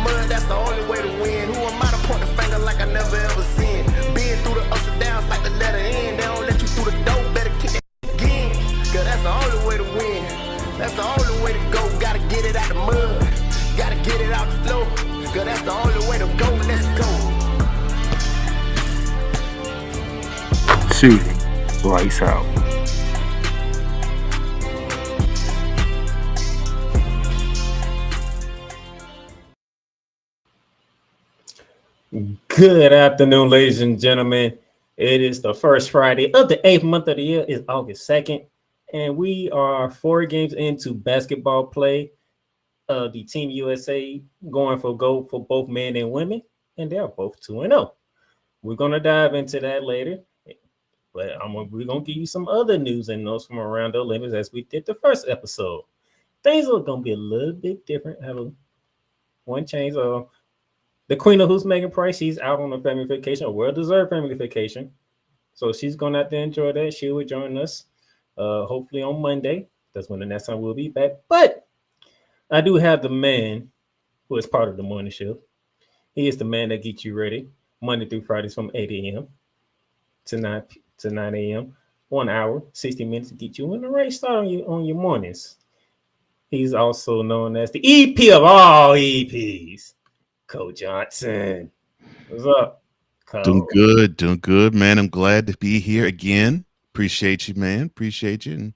mud, that's the only way to win. Who am I to point the finger like I never ever seen? Been through the ups and downs like the letter N. They don't let you through the door, better kick that again. Cause that's the only way to win. That's the only way to go. Gotta get it out the mud. Gotta get it out the flow. Cause that's the only way to go. Let's go. Shooting. Lights out. Good afternoon, ladies and gentlemen. It is the first Friday of the 8th month of the year. It's August 2nd, and we are 4 games into basketball play. The Team USA going for gold for both men and women, and they're both 2-0. We're going to dive into that later, but we're going to give you some other news and notes from around the Olympics as we did the first episode. Things are going to be a little bit different. Have one change. The Queen of Hoops, Megan Price, she's out on a family vacation, a well-deserved family vacation. So she's going to have to enjoy that. She will join us hopefully on Monday. That's when the next time we'll be back. But I do have the man who is part of the morning show. He is the man that gets you ready Monday through Fridays from 8 a.m. to 9 a.m. 1 hour, 60 minutes to get you in the right start on your mornings. He's also known as the EP of all EPs. Cole Johnson. What's up, Cole? Doing good, man. I'm glad to be here again. Appreciate you, man. Appreciate you.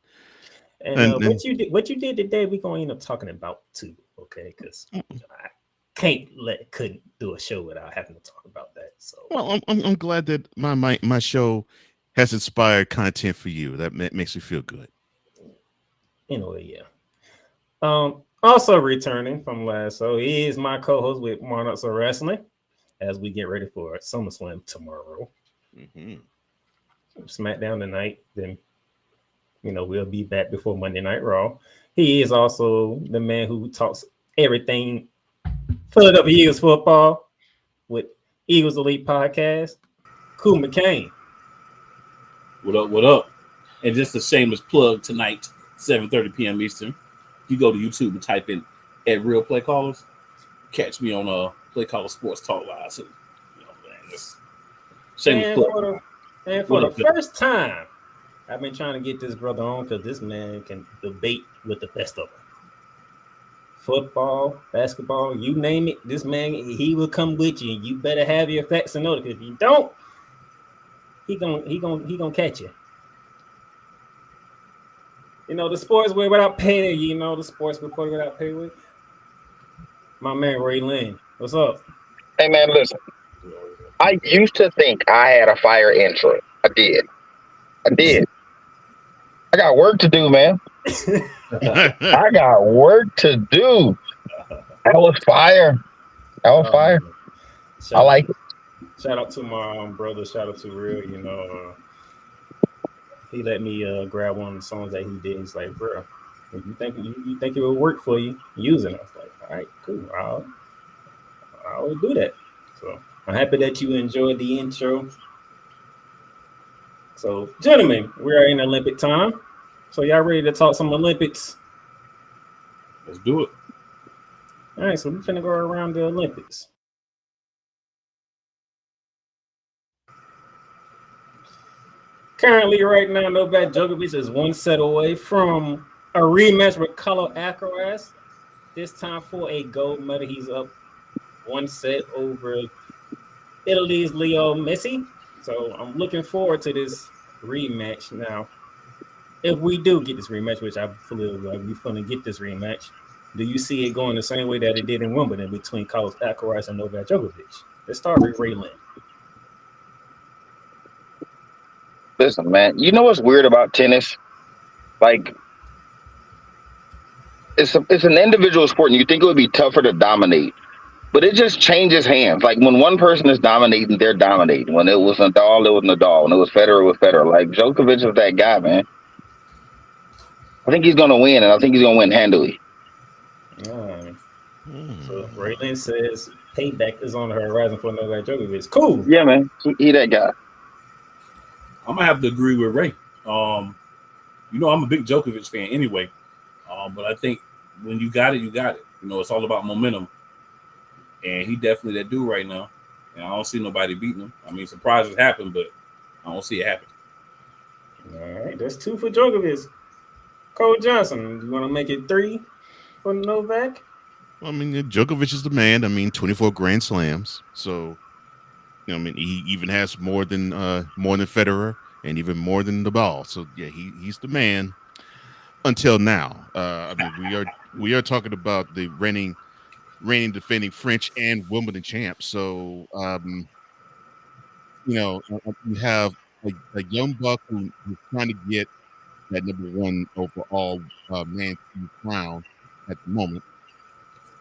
And what you did today, we're gonna end up talking about too, okay? Because I couldn't do a show without having to talk about that. So well, I'm glad that my show has inspired content for you. That makes me feel good. Anyway, yeah. Also returning from last, so he is my co-host with Monarchs of Wrestling as we get ready for SummerSlam tomorrow. Mm-hmm. SmackDown tonight, then we'll be back before Monday Night Raw. He is also the man who talks everything Philadelphia Eagles football with Eagles Elite Podcast. Cool McCain. What up? And just a shameless plug tonight, 7:30 p.m. Eastern. You go to YouTube and type in at Real Play Callers. Catch me on Play Caller Sports Talk Live. So, just shameless plug. For the first time, I've been trying to get this brother on because this man can debate with the best of them. Football, basketball, you name it. This man, he will come with you. You better have your facts in order. Because if you don't, he gonna catch you. The sports without pay. The sports reporter without pay with. My man Ray Lynn. What's up? Hey man, listen. I used to think I had a fire intro. I did. I got work to do, man. I got work to do. That was fire. I like it. Shout out to my brother. Shout out to Real. He let me grab one of the songs that he did. He's like, bro, if you think it will work for you, use it. I was like, all right, cool. I'll do that. So I'm happy that you enjoyed the intro. So, gentlemen, we are in Olympic time. So y'all ready to talk some Olympics? Let's do it. All right, so we're finna go around the Olympics. Currently, right now, Novak Djokovic is 1 set away from a rematch with Carlos Alcaraz. This time for a gold medal. He's up 1 set over Italy's Leo Messi. So I'm looking forward to this rematch. Now, if we do get this rematch, which I feel like we're going to get this rematch, do you see it going the same way that it did in Wimbledon between Carlos Alcaraz and Novak Djokovic? Let's start with Ray Lynn. Listen, man, you know what's weird about tennis? Like, it's an individual sport, and you think it would be tougher to dominate, but it just changes hands. Like, when one person is dominating, they're dominating. When it was Nadal, it was Nadal. When it was Federer, it was Federer. Like, Djokovic is that guy, man. I think he's going to win, and I think he's going to win handily. So Ray Lynn says payback is on the horizon for Novak Djokovic. Cool. Yeah, man. He that guy. I'm gonna have to agree with Ray. I'm a big Djokovic fan anyway, but I think when you got it, you got it. It's all about momentum. and he definitely that dude right now. And I don't see nobody beating him. I mean, surprises happen, but I don't see it happen. All right, that's 2 for Djokovic. Cole Johnson, you want to make it 3 for Novak? I mean, Djokovic is the man. I mean, 24 Grand Slams. So, I mean, he even has more than Federer and even more than Nadal. So, yeah, he's the man. Until now, I mean, we are talking about the reigning defending French and Wimbledon champ. So, you have a young buck who's trying to get that number 1 overall man crown at the moment.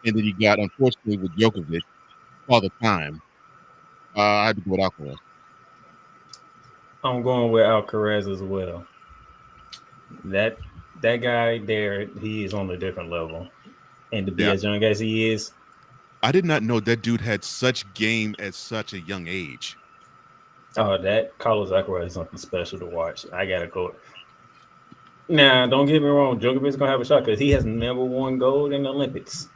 And then you got, unfortunately, with Djokovic, Father Time. I had to go with Alcaraz. I'm going with Alcaraz as well. That guy there, he is on a different level. And to be as young as he is. I did not know that dude had such game at such a young age. Oh, that Carlos Alcaraz is something special to watch. I got to go. Now, don't get me wrong. Djokovic's going to have a shot because he has never won gold in the Olympics.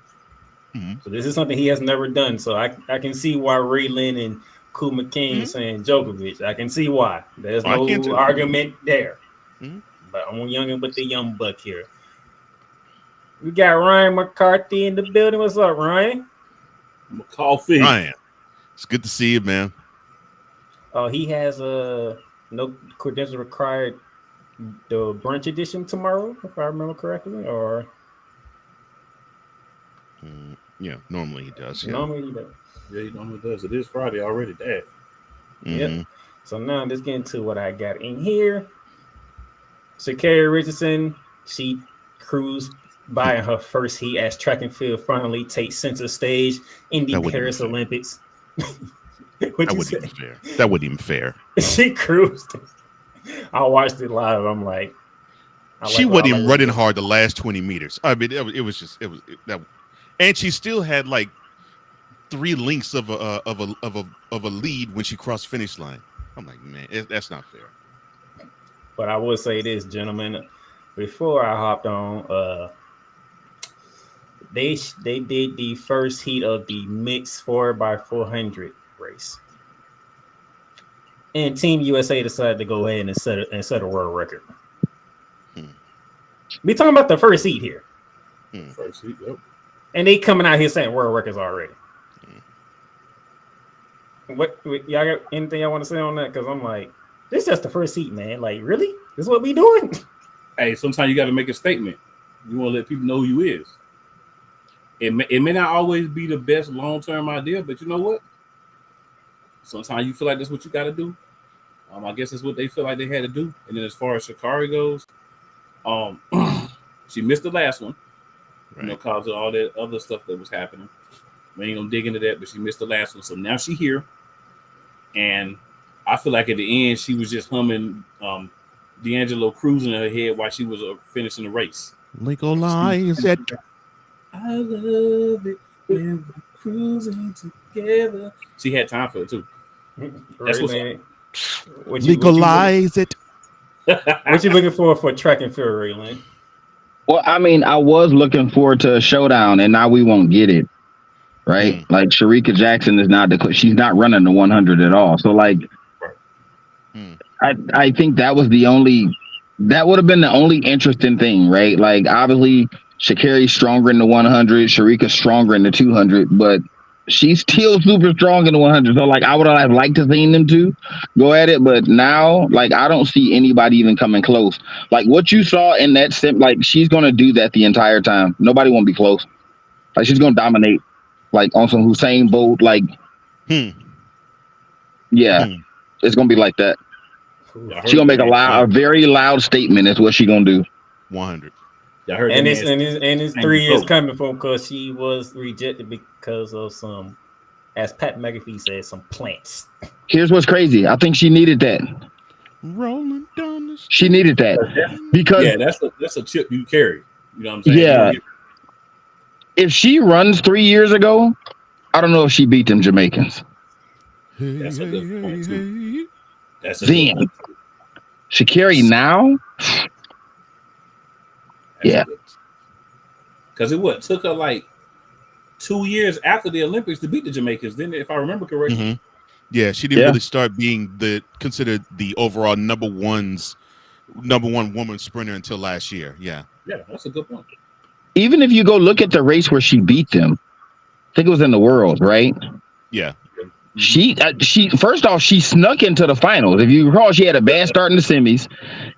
Mm-hmm. So this is something he has never done. So I can see why Ray Lynn and Ku McKing saying Djokovic. I can see why. There's no argument there. Mm-hmm. But I'm youngin' with the young buck here. We got Ryan McCarthy in the building. What's up, Ryan? McCarthy. Ryan, it's good to see you, man. He has no credentials required. The brunch edition tomorrow, if I remember correctly, or yeah, normally he does. Yeah. Normally he does. Yeah, he normally does. It is Friday already, Dad. Mm-hmm. Yep. So now let's get into what I got in here. Sha'Carri Richardson, she cruised by in her first heat as track and field finally takes center stage in the Paris Olympics. That wasn't even fair. She cruised. I watched it live. I'm like, she wasn't even running hard the last 20 meters. I mean, it was that, and she still had like 3 lengths of a lead when she crossed finish line. I'm like, man, that's not fair. But I will say this, gentlemen, before I hopped on, they did the first heat of the mixed 4x400 race. And Team USA decided to go ahead and set a world record. We talking about the first heat here. First heat, yep. And they coming out here saying world records already. What y'all got anything y'all want to say on that? Because I'm like, this is just the first heat, man. Like, really? This is what we doing? Hey, sometimes you got to make a statement. You want to let people know who you is. It may not always be the best long-term idea, but you know what? Sometimes you feel like that's what you got to do. I guess that's what they feel like they had to do. And then as far as Sha'Carri goes, she missed the last one, right, because of all that other stuff that was happening. We ain't gonna dig into that, but she missed the last one. So now she here. And I feel like at the end, she was just humming D'Angelo cruising in her head while she was finishing the race. Legalize it. I love it when we're cruising together. She had time for it too. That's what's up. Legalize it. What you looking for track and field, Raylan? Well, I mean, I was looking forward to a showdown, and now we won't get it. Right? Like Sharika Jackson is not she's not running the 100 at all. So like, I think that would have been the only interesting thing, right? Like obviously Sha'Carri's stronger in the 100, Sharika's stronger in the 200, but she's still super strong in the 100. So like, I would have liked to seen them two go at it, but now like I don't see anybody even coming close. Like what you saw in that like she's gonna do that the entire time. Nobody won't be close. Like she's gonna dominate. Like on some Hussein Bolt, like, it's gonna be like that. She's gonna make a very loud statement. Is what she's gonna do. 100. And it's 3 years coming from because she was rejected because of some, as Pat McAfee said, some plants. Here's what's crazy. I think she needed that. Rolling down the street. She needed that because that's a chip you carry. You know what I'm saying? Yeah. If she runs 3 years ago, I don't know if she beat them Jamaicans. That's a good point too. That's a then Sha'Carri now, because it took her like 2 years after the Olympics to beat the Jamaicans, didn't it, if I remember correctly? Mm-hmm. Yeah, she didn't really start being considered the overall number one woman sprinter until last year. Yeah, that's a good point. Even if you go look at the race where she beat them, I think it was in the World, right? Yeah. She first off, she snuck into the finals. If you recall, she had a bad start in the semis,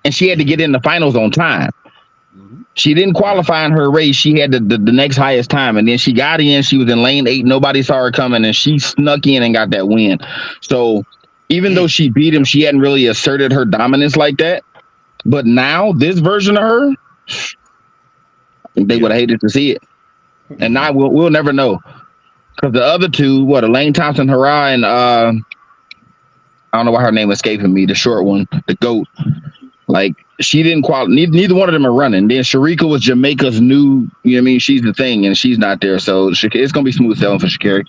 and she had to get in the finals on time. She didn't qualify in her race. She had the next highest time, and then she got in. She was in lane 8. Nobody saw her coming, and she snuck in and got that win. So even though she beat him, she hadn't really asserted her dominance like that. But now this version of her, I think they would have hated to see it, and now we'll never know. Because the other two, Elaine Thompson-Herah and I don't know why her name escaping me, the short one, the GOAT. Like, she didn't qualify. Neither one of them are running. Then Sharika was Jamaica's new, you know what I mean? She's the thing, and she's not there. So it's going to be smooth sailing for Sha'Carri.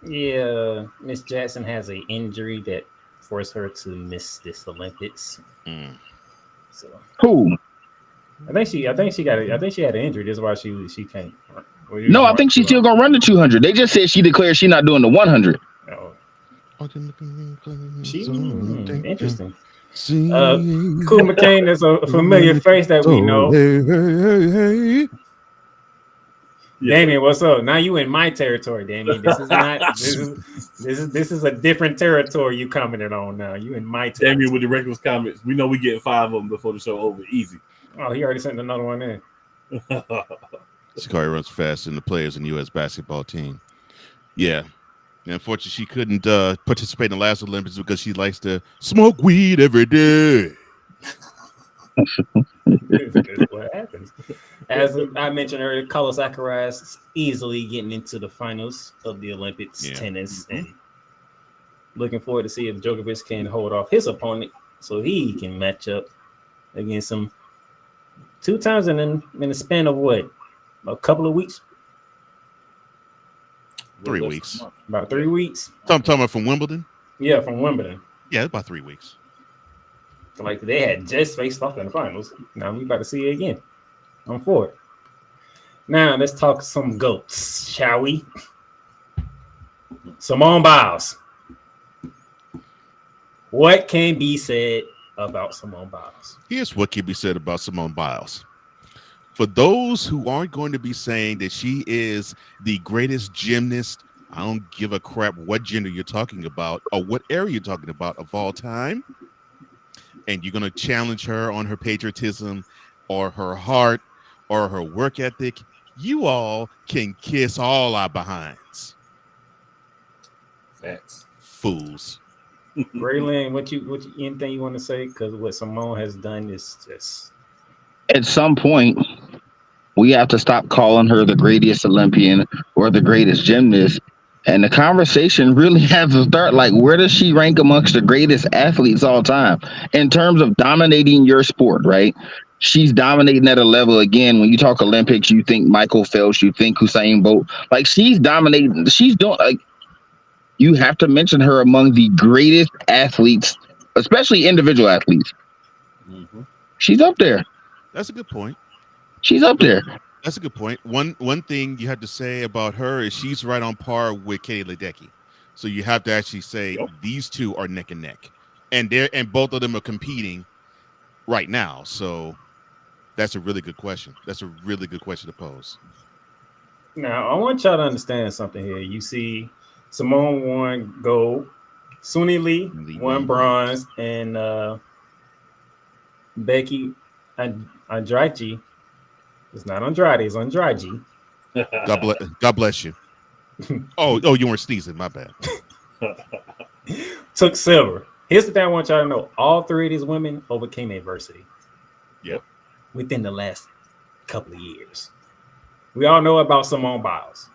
Yeah, Miss Jackson has an injury that forced her to miss this Olympics. So who? I think she had an injury. That's why she can't. No, I think she's still going to run the 200. They just said she declared she's not doing the 100. Oh. Interesting. Cool McCain is a familiar face that we know. Hey. Damien, what's up? Now you in my territory, Damien. This is not. This is a different territory you commented on now. You in my territory. Damien with the reckless comments. We know we get 5 of them before the show over. Easy. Oh, he already sent another one in. Sha'Carri runs faster than the players in the U.S. basketball team. Yeah. And unfortunately, she couldn't participate in the last Olympics because she likes to smoke weed every day. That's what happens. As I mentioned earlier, Carlos Alcaraz is easily getting into the finals of the Olympics tennis, and looking forward to see if Djokovic can hold off his opponent so he can match up against him 2 times in the span of a couple of weeks. 3 weeks. About 3 weeks. I'm talking about from Wimbledon? Yeah, from Wimbledon. Yeah, about 3 weeks. So like they had just faced off in the finals. Now we about to see it again. I'm for it. Now let's talk some GOATs, shall we? Simone Biles. What can be said about Simone Biles? Here's what can be said about Simone Biles. For those who aren't going to be saying that she is the greatest gymnast, I don't give a crap what gender you're talking about or what area you're talking about of all time, and you're going to challenge her on her patriotism or her heart or her work ethic, you all can kiss all our behinds. Facts. Fools. Braylon, what anything you want to say? Because what Simone has done is just... At some point, we have to stop calling her the greatest Olympian or the greatest gymnast. And the conversation really has to start, like, where does she rank amongst the greatest athletes all time in terms of dominating your sport, right? She's dominating at a level, again, when you talk Olympics, you think Michael Phelps, you think Usain Bolt. Like, she's dominating. She's doing, like, you have to mention her among the greatest athletes, especially individual athletes. She's up there. That's a good point. She's up there. That's a good point. One thing you have to say about her is she's right on par with Katie Ledecky. So you have to actually say these two are neck and neck, and both of them are competing right now. So that's a really good question. That's a really good question to pose. Now I want y'all to understand something here. You see, Simone won gold, Suni Lee won bronze, and Becky Andrade. It's not Andrade, it's Andrade. God bless you. Oh, you weren't sneezing. My bad. Took silver. Here's the thing I want y'all to know. All 3 of these women overcame adversity. Yep. Within the last couple of years. We all know about Simone Biles.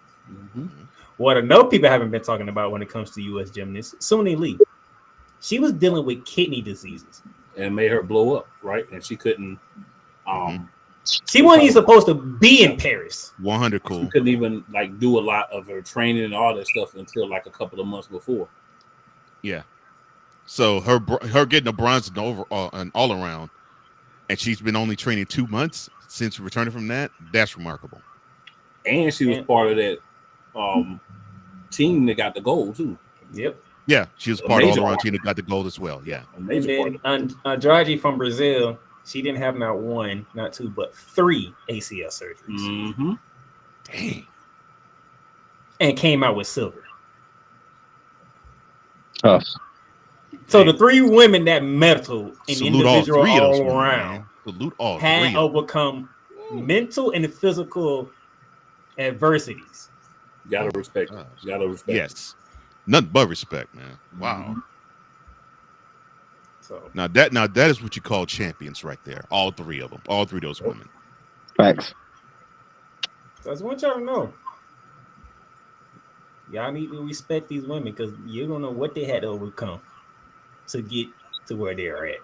What I know people haven't been talking about when it comes to U.S. gymnasts, Suni Lee. She was dealing with kidney diseases. And made her blow up, right? And she couldn't... She wasn't even supposed to be in Paris. 100 cool. She couldn't even do a lot of her training and all that stuff until a couple of months before. Yeah. So her getting a bronze and all around, and she's been only training 2 months since returning from that. That's remarkable. And she was part of that team that got the gold too. Yep. Yeah, she was part of the all-around team that got the gold as well. Yeah. A major And part. then Andrade from Brazil, she didn't have not one, not two, but 3 ACL surgeries. Mm-hmm. Dang. And came out with silver. Tough. So the 3 women that medaled in Salute all individual 3 of those all women, around man. Salute all 3 had of them. overcome mental and physical adversities. Gotta respect. Gotta respect. Yes. Nothing but respect, man. Wow. Mm-hmm. So Now that is what you call champions right there. All 3 of them. All 3 of those women. Facts. I just want y'all to know. Y'all need to respect these women because you don't know what they had to overcome to get to where they're at.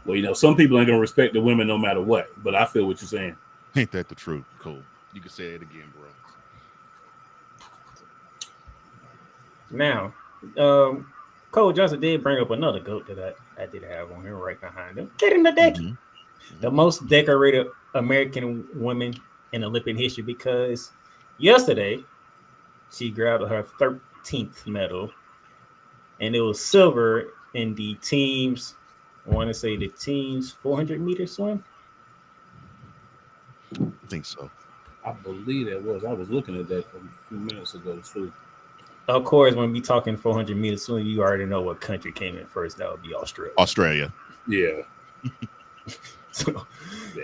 Well, you know, some people ain't gonna respect the women no matter what. But I feel what you're saying. Ain't that the truth? Cool. You can say it again, bro. Now, Cole Johnson did bring up another GOAT that I did have on here right behind him. Katie Ledecky, the most decorated American woman in Olympic history, because yesterday she grabbed her 13th medal, and it was silver in the team's, I want to say the team's 400-meter swim. I think so. I believe that was. I was looking at that a few minutes ago too. Of course, when we talking 400 meters swim, you already know what country came in first. That would be Australia. Australia. Yeah. So, Yeah.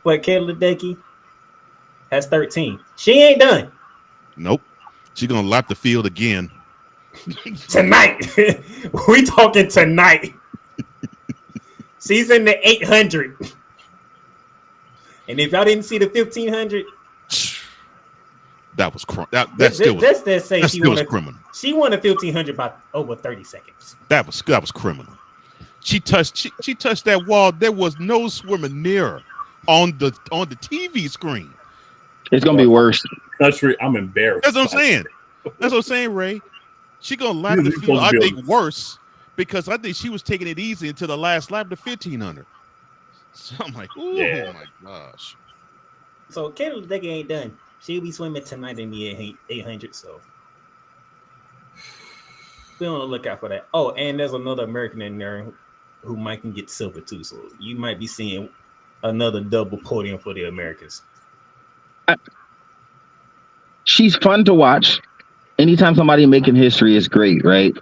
but Katie Ledecky has 13. She ain't done Nope. She's gonna lap the field again. tonight. We talking tonight. She's in the 800. And if y'all didn't see the 1500, that was that still was criminal. She won the 1500 by over 30 seconds. That was criminal. She touched that wall. There was no swimmer near her on the TV screen. It's gonna be worse. Country, I'm embarrassed. That's what I'm saying. Ray. She gonna lap the field. I think worse because I think she was taking it easy until the last lap of the 1500. So I'm like, oh my gosh. So Katie Ledecky ain't done. She'll be swimming tonight in the 800. So be on the lookout for that. Oh, and there's another American in there who might can get silver too. So you might be seeing another double podium for the Americans. She's fun to watch. Anytime somebody making history is great, right?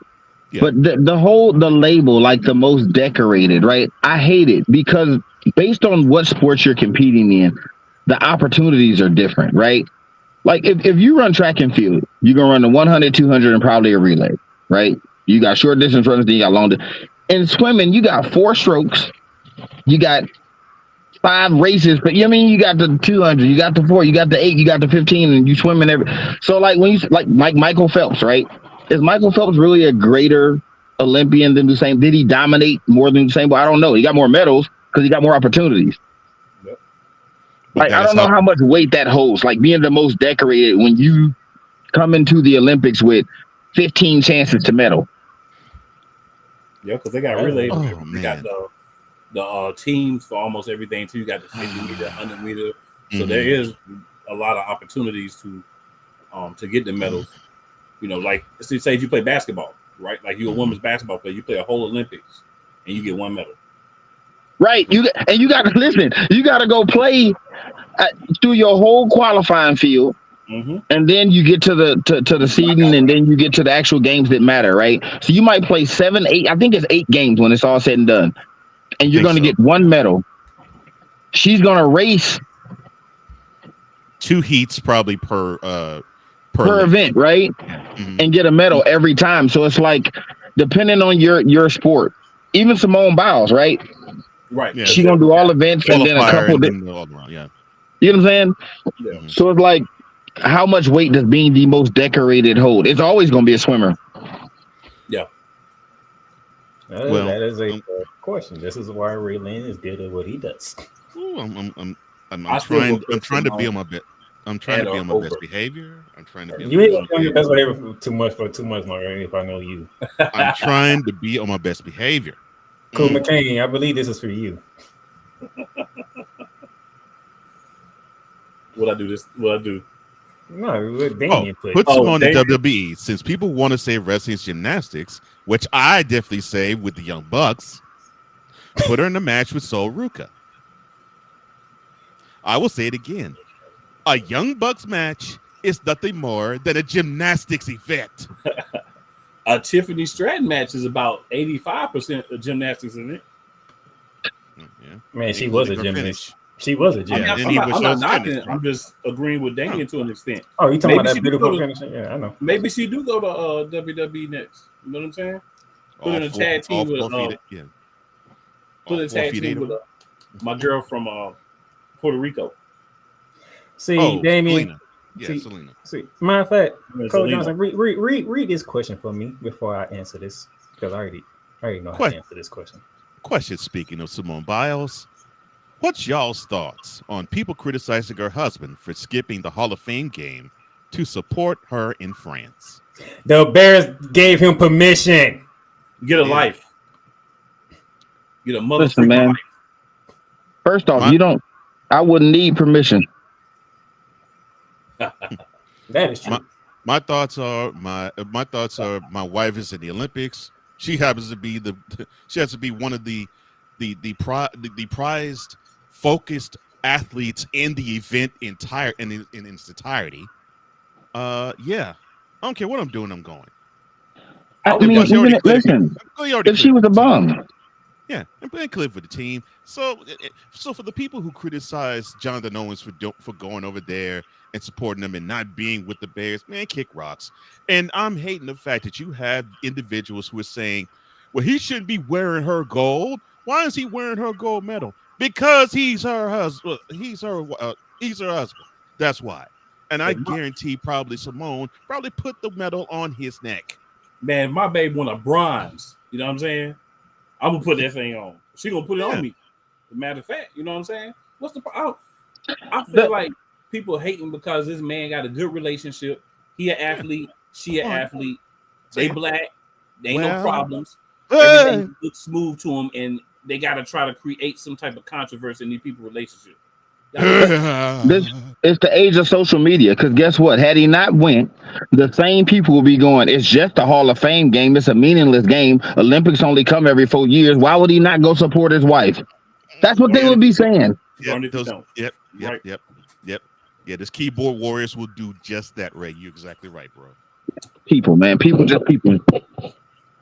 Yeah. But the label, like the most decorated, right? I hate it because based on what sports you're competing in, the opportunities are different, right? Like if you run track and field, you're gonna run the 100, 200, and probably a relay, right? You got short distance runners, then you got long distance. In swimming, you got 4 strokes, you got 5 races, but you got the 200, you got the 4, you got the 8, you got the 15, and you swim in every. So like when you like Michael Phelps, right? Is Michael Phelps really a greater Olympian than Usain? Did he dominate more than Usain? Well, I don't know. He got more medals because he got more opportunities. Yep. Like I don't know how much weight that holds. Like being the most decorated when you come into the Olympics with 15 chances to medal. Yeah, because they got relays. You got the teams for almost everything too. You got the 50 meter, 100 meter. So there is a lot of opportunities to get the medals. You know, like say you play basketball, right? Like you're a women's basketball player, you play a whole Olympics, and you get 1 medal. Right. You got to listen. You got to go play through your whole qualifying field, and then you get to the seeding, and then you get to the actual games that matter, right? So you might play 7, 8. I think it's 8 games when it's all said and done, and you're going to get 1 medal. She's going to race 2 heats probably per event, right? And get a medal every time. So it's like depending on your sport. Even Simone Biles, right? Right. Yeah, she's gonna do all events and then a couple. You know what I'm saying? Yeah. So it's like, how much weight does being the most decorated hold? It's always gonna be a swimmer. Yeah. Well, that is a question. This is why Ray Lynn is good at what he does. I'm trying to be on my best. I'm trying to be on my best behavior. I'm trying to be. You ain't on your best behavior for too much, Mark. If I know you, I'm trying to be on my best behavior. Cool, McCain. I believe this is for you. What I do? No, what Damian put. Put some on the Damian. WWE. Since people want to say wrestling is gymnastics, which I definitely say with the Young Bucks, put her in the match with Sol Ruka. I will say it again. A Young Bucks match is nothing more than a gymnastics event. A Tiffany Stratton match is about 85% of gymnastics in it. Yeah. Man, she was a gymnast. She was a gymnast. and he was I'm not so knocking finished. it. I'm just agreeing with Damian to an extent. Oh, you talking Maybe about she that do beautiful go to- finisher? Yeah, I know. Maybe she do go to WWE next. You know what I'm saying? Put in a tag team with put in a tag team with my girl from Puerto Rico. See, Damian. Selena. Yeah, Selena. See, matter of fact, Yeah, Coach Selena. Johnson, read this question for me before I answer this, because I already know how to answer this question. Question, speaking of Simone Biles, what's y'all's thoughts on people criticizing her husband for skipping the Hall of Fame game to support her in France? The Bears gave him permission. Get a life. Get a Listen, motherfucking man. life. First off, I wouldn't need permission. That is true. My thoughts are my wife is in the Olympics. She happens to be she has to be one of the prized focused athletes in the event in its entirety. Yeah. I don't care what I'm doing, I'm going. I mean, listen, if she was a bum. Yeah, and playing clip for the team. So for the people who criticize Jonathan Owens for going over there and supporting them and not being with the Bears, man, kick rocks. And I'm hating the fact that you have individuals who are saying, well, he shouldn't be wearing her gold. Why is he wearing her gold medal? Because he's her husband. He's her husband. That's why. And I guarantee probably Simone probably put the medal on his neck. Man, my babe won a bronze. You know what I'm saying? I'm gonna put that thing on. She gonna put it on me. As a matter of fact, you know what I'm saying? What's the problem? I feel like people hating because this man got a good relationship. He an athlete, she an athlete. They black, they ain't no problems. Everything looks smooth to them, and they gotta try to create some type of controversy in these people's relationship. It's the age of social media. Because guess what? Had he not went, the same people will be going, it's just a Hall of Fame game. It's a meaningless game. Olympics only come every 4 years. Why would he not go support his wife? That's what they would be saying. Yep. Yeah, this keyboard warriors will do just that, Ray. You're exactly right, bro. People, man. People just people.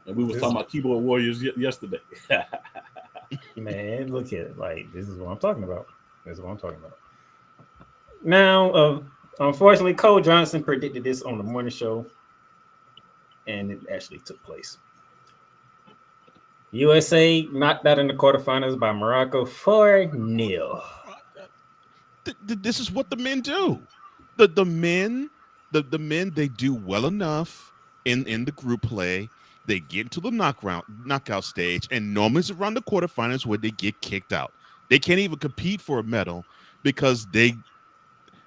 And we was talking about keyboard warriors yesterday. Man, look at it. Like, this is what I'm talking about. Now, unfortunately, Cole Johnson predicted this on the morning show, and it actually took place. USA knocked out in the quarterfinals by Morocco 4-0. This is what the men do. The men, they do well enough in the group play. They get to the knockout stage, and normally it's around the quarterfinals where they get kicked out. They can't even compete for a medal because that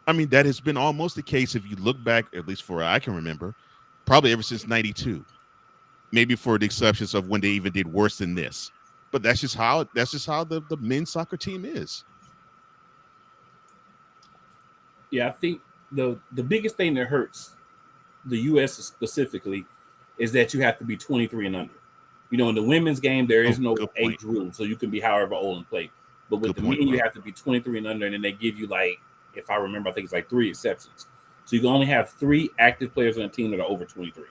has been almost the case if you look back, at least for I can remember, probably ever since '92. Maybe for the exceptions of when they even did worse than this. But that's just how the men's soccer team is. Yeah, I think the biggest thing that hurts the U.S. specifically is that you have to be 23 and under. You know, in the women's game, there is no age rule, so you can be however old and play. But with the men, you have to be 23 and under, and then they give you, like, if I remember, I think it's like 3 exceptions. So you can only have 3 active players on a team that are over 23.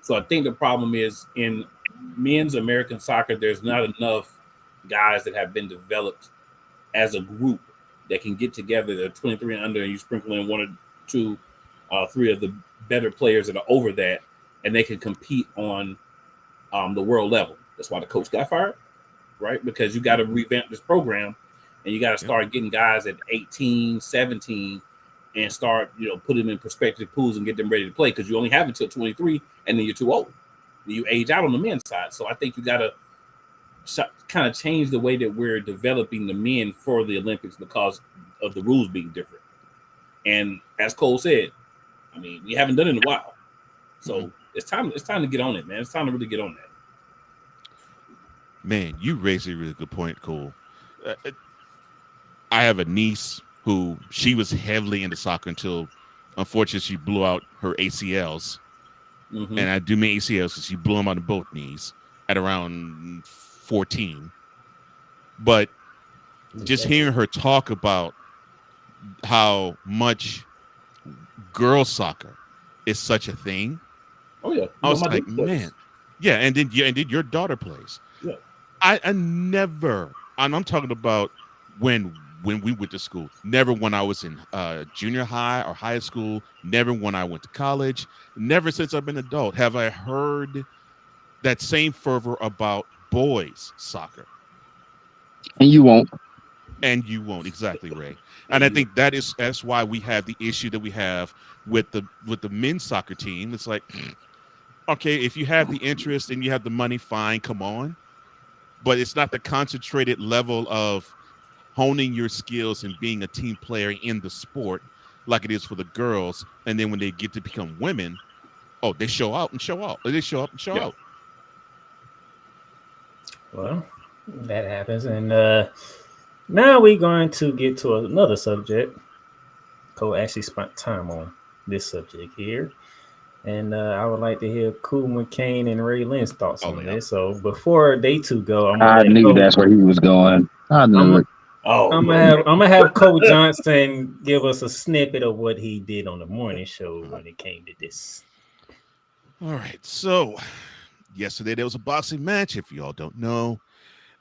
So I think the problem is in men's American soccer, there's not enough guys that have been developed as a group that can get together. They're 23 and under, and you sprinkle in 1 or 2, 3 of the better players that are over that, and they can compete on the world level. That's why the coach got fired, right? Because you got to revamp this program, and you got to start getting guys at 18, 17, and start, put them in prospective pools and get them ready to play, because you only have until 23, and then you're too old. You age out on the men's side. So I think you got to kind of change the way that we're developing the men for the Olympics because of the rules being different. And as Cole said, we haven't done it in a while. So it's time to get on it, man. It's time to really get on that. Man, you raised a really good point, Cole. I have a niece who she was heavily into soccer until Unfortunately, she blew out her ACLs, Mm-hmm. and I do mean ACLs because she blew them out of both knees at around 14. But just hearing her talk about how much girls soccer is such a thing, Oh yeah, I was my like, dude plays. man, yeah. And then your daughter plays. Yeah. I never, and I'm talking about when we went to school. Never when I was in junior high or high school. Never when I went to college. Never since I've been an adult have I heard that same fervor about boys soccer. And you won't. And you won't, exactly, Ray. And I think that's why we have the issue that we have with the men's soccer team. It's like, okay, if you have the interest and you have the money, fine, come on. But it's not the concentrated level of honing your skills and being a team player in the sport like it is for the girls. And then when they get to become women, oh, they show out and show out. They show up and show out. Well, that happens. And now we're going to get to another subject. Cole actually spent time on this subject here. And I would like to hear Cool McCain and Ray Lynn's thoughts on this. So before they two go, I knew that's where he was going. I knew it. I'm gonna have Cole Johnson give us a snippet of what he did on the morning show when it came to this. All right. So yesterday there was a boxing match. If you all don't know,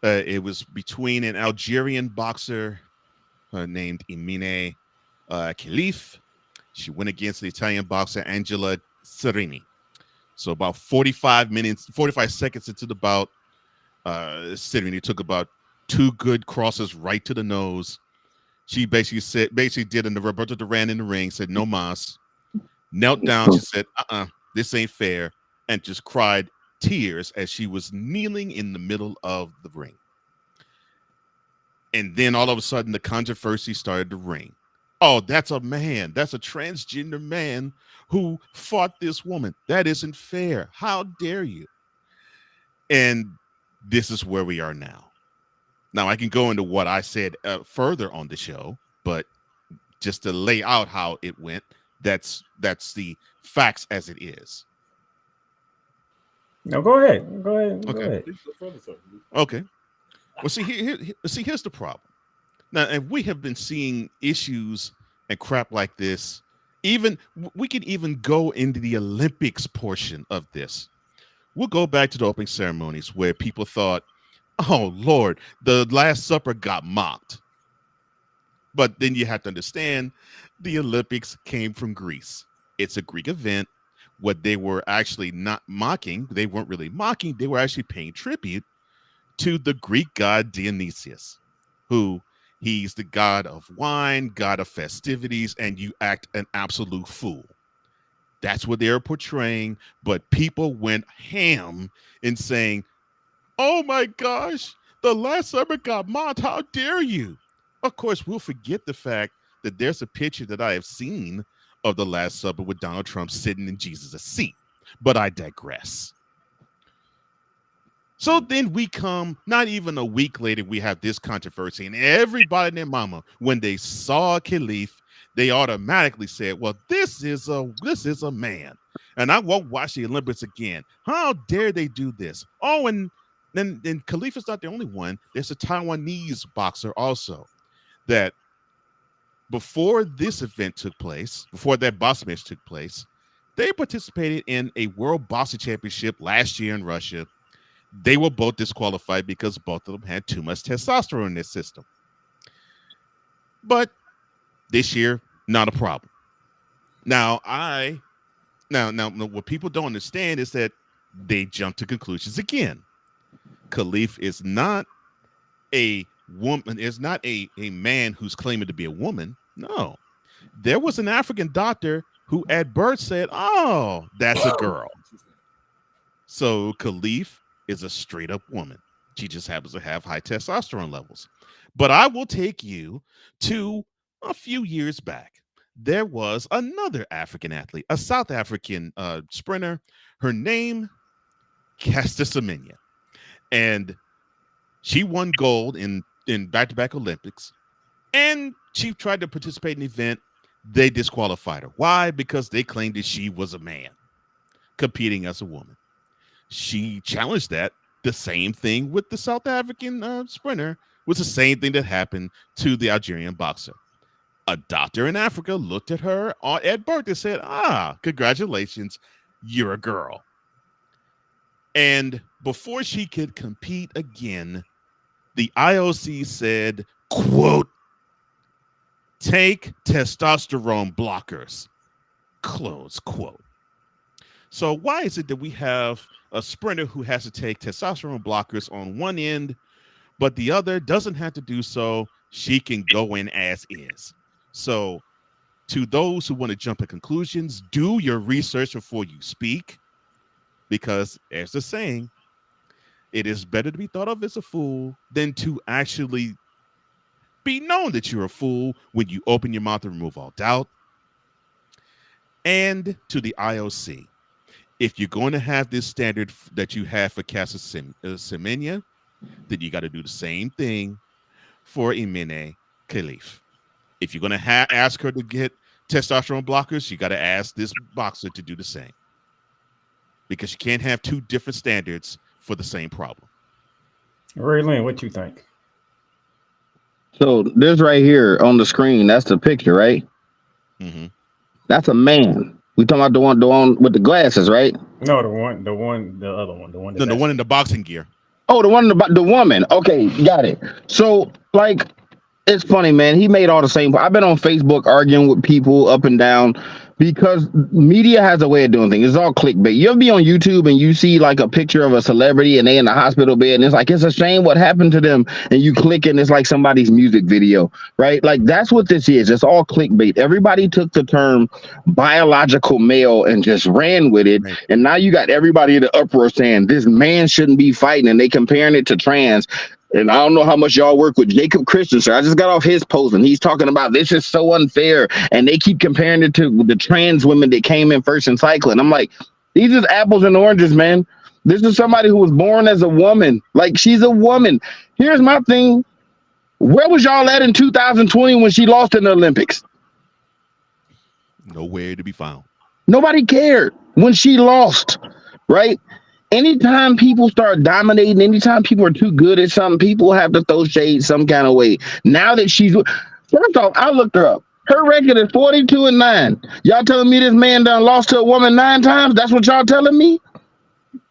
it was between an Algerian boxer named Emine Khalif. She went against the Italian boxer Angela Serini. So about 45 seconds into the bout, Serini took about 2 good crosses right to the nose. She basically did a Roberto Duran in the ring, said no mas, knelt down. She said, this ain't fair, and just cried tears as she was kneeling in the middle of the ring. And then all of a sudden, the controversy started to ring. Oh, that's a man. That's a transgender man who fought this woman. That isn't fair. How dare you? And this is where we are now. Now, I can go into what I said further on the show, but just to lay out how it went, that's the facts as it is. No, go ahead. Go ahead. Okay. Well, here's the problem. Now, and we have been seeing issues and crap like this. We can even go into the Olympics portion of this. We'll go back to the opening ceremonies where people thought, oh, Lord, the Last Supper got mocked. But then you have to understand the Olympics came from Greece. It's a Greek event. What they were actually not mocking, they weren't really mocking, they were actually paying tribute to the Greek god Dionysius, who he's the god of wine, god of festivities, and you act an absolute fool. That's what they're portraying. But people went ham in saying, oh my gosh, the Last Supper got mocked. How dare you? Of course, we'll forget the fact that there's a picture that I have seen of the Last Supper with Donald Trump sitting in Jesus' seat. But I digress. So then we come, not even a week later, we have this controversy, and everybody and their mama, when they saw Khalif, they automatically said, well, this is a man, and I won't watch the Olympics again. How dare they do this? Oh, and then Khalif is not the only one. There's a Taiwanese boxer also that before this event took place, before that boxing match took place, they participated in a World Boxing Championship last year in Russia. They were both disqualified because both of them had too much testosterone in their system. But this year, not a problem. Now what people don't understand is that they jump to conclusions again. Khalif is not a woman, is not a man who's claiming to be a woman. No. There was an African doctor who at birth said, oh, that's a girl. So Khalif is a straight up woman. She just happens to have high testosterone levels. But I will take you to a few years back. There was another African athlete, a South African sprinter. Her name, Caster Semenya. And she won gold in back-to-back Olympics. And she tried to participate in an event they disqualified her. Why? Because they claimed that she was a man competing as a woman. She challenged that. The same thing with the South African sprinter was the same thing that happened to the Algerian boxer. A doctor in Africa looked at her at birth and said, congratulations, you're a girl. And before she could compete again, the IOC said, quote, take testosterone blockers, close quote. So why is it that we have a sprinter who has to take testosterone blockers on one end, but the other doesn't have to do so? She can go in as is. So to those who want to jump at conclusions, do your research before you speak, because as the saying, it is better to be thought of as a fool than to actually be known that you're a fool when you open your mouth and remove all doubt. And to the IOC, if you're going to have this standard that you have for Casa Semenya, then you got to do the same thing for Imene Khalif. If you're going to ask her to get testosterone blockers, you got to ask this boxer to do the same. Because you can't have two different standards for the same problem. Ray Lynn, what you think? So this right here on the screen, that's the picture, right? Mm-hmm. That's a man. We talking about the one with the glasses, right? No, the other one, the one in the boxing gear. Oh, the one about the woman. Okay, got it. So like, it's funny, man. He made all the same. I've been on Facebook arguing with people up and down because media has a way of doing things. It's all clickbait. You ever be on YouTube and you see like a picture of a celebrity and they in the hospital bed and it's like, it's a shame what happened to them. And you click and it's like somebody's music video, right? Like that's what this is. It's all clickbait. Everybody took the term biological male and just ran with it. Right. And now you got everybody in the uproar saying this man shouldn't be fighting and they comparing it to trans. And I don't know how much y'all work with Jacob Christensen. I just got off his post and he's talking about this is so unfair. And they keep comparing it to the trans women that came in first in cycling. I'm like, these is apples and oranges, man. This is somebody who was born as a woman. Like, she's a woman. Here's my thing. Where was y'all at in 2020 when she lost in the Olympics? Nowhere to be found. Nobody cared when she lost, right? Anytime people start dominating, anytime people are too good at something, people have to throw shade some kind of way. Now that she's, first off, I looked her up. Her record is 42-9. Y'all telling me this man done lost to a woman 9 times? That's what y'all telling me?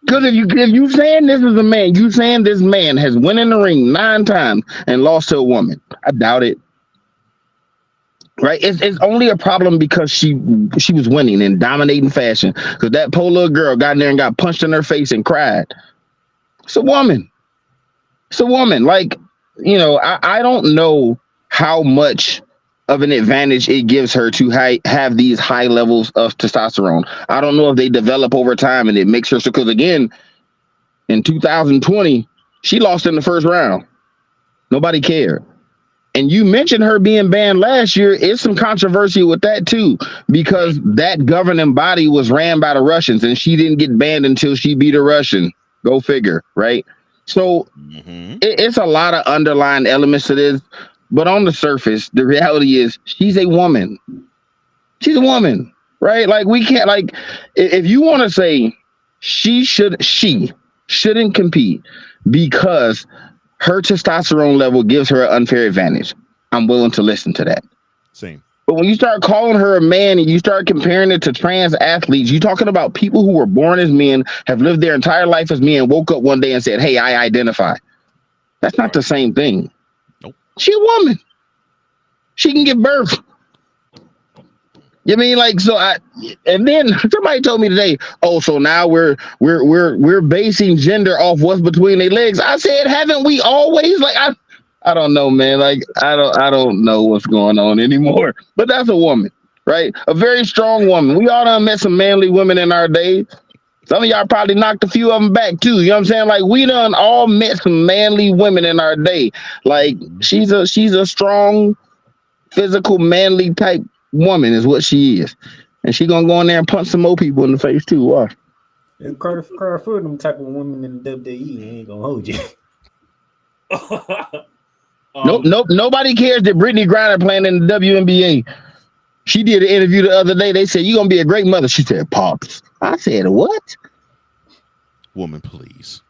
Because if you saying this is a man, you saying this man has went in the ring 9 times and lost to a woman. I doubt it. Right, it's only a problem because she was winning in dominating fashion. Because that poor little girl got in there and got punched in her face and cried. It's a woman. It's a woman. Like, you know, I don't know how much of an advantage it gives her to have these high levels of testosterone. I don't know if they develop over time and it makes her so. Because again, in 2020, she lost in the first round. Nobody cared. And you mentioned her being banned last year. It's some controversy with that, too, because that governing body was ran by the Russians and she didn't get banned until she beat a Russian. Go figure. Right. So it's a lot of underlying elements to this. But on the surface, the reality is she's a woman. She's a woman. Right. Like we can't like if you want to say she shouldn't compete because her testosterone level gives her an unfair advantage. I'm willing to listen to that. Same. But when you start calling her a man and you start comparing it to trans athletes, you're talking about people who were born as men, have lived their entire life as men, woke up one day and said, hey, I identify. That's not the same thing. Nope. She's a woman. She can give birth. You mean like so? And then somebody told me today, oh, so now we're basing gender off what's between their legs. I said, haven't we always? Like I don't know, man. Like I don't know what's going on anymore. But that's a woman, right? A very strong woman. We all done met some manly women in our day. Some of y'all probably knocked a few of them back too. You know what I'm saying? Like we done all met some manly women in our day. Like she's a strong, physical, manly type woman is what she is, and she gonna go in there and punch some more people in the face too. Watch. And Carter Foot, them type of women in the WWE ain't gonna hold you. Nope. Nobody cares that Brittany Griner playing in the WNBA. She did an interview the other day. They said, "You're gonna be a great mother." She said, "Pops." I said, "What?" Woman, please.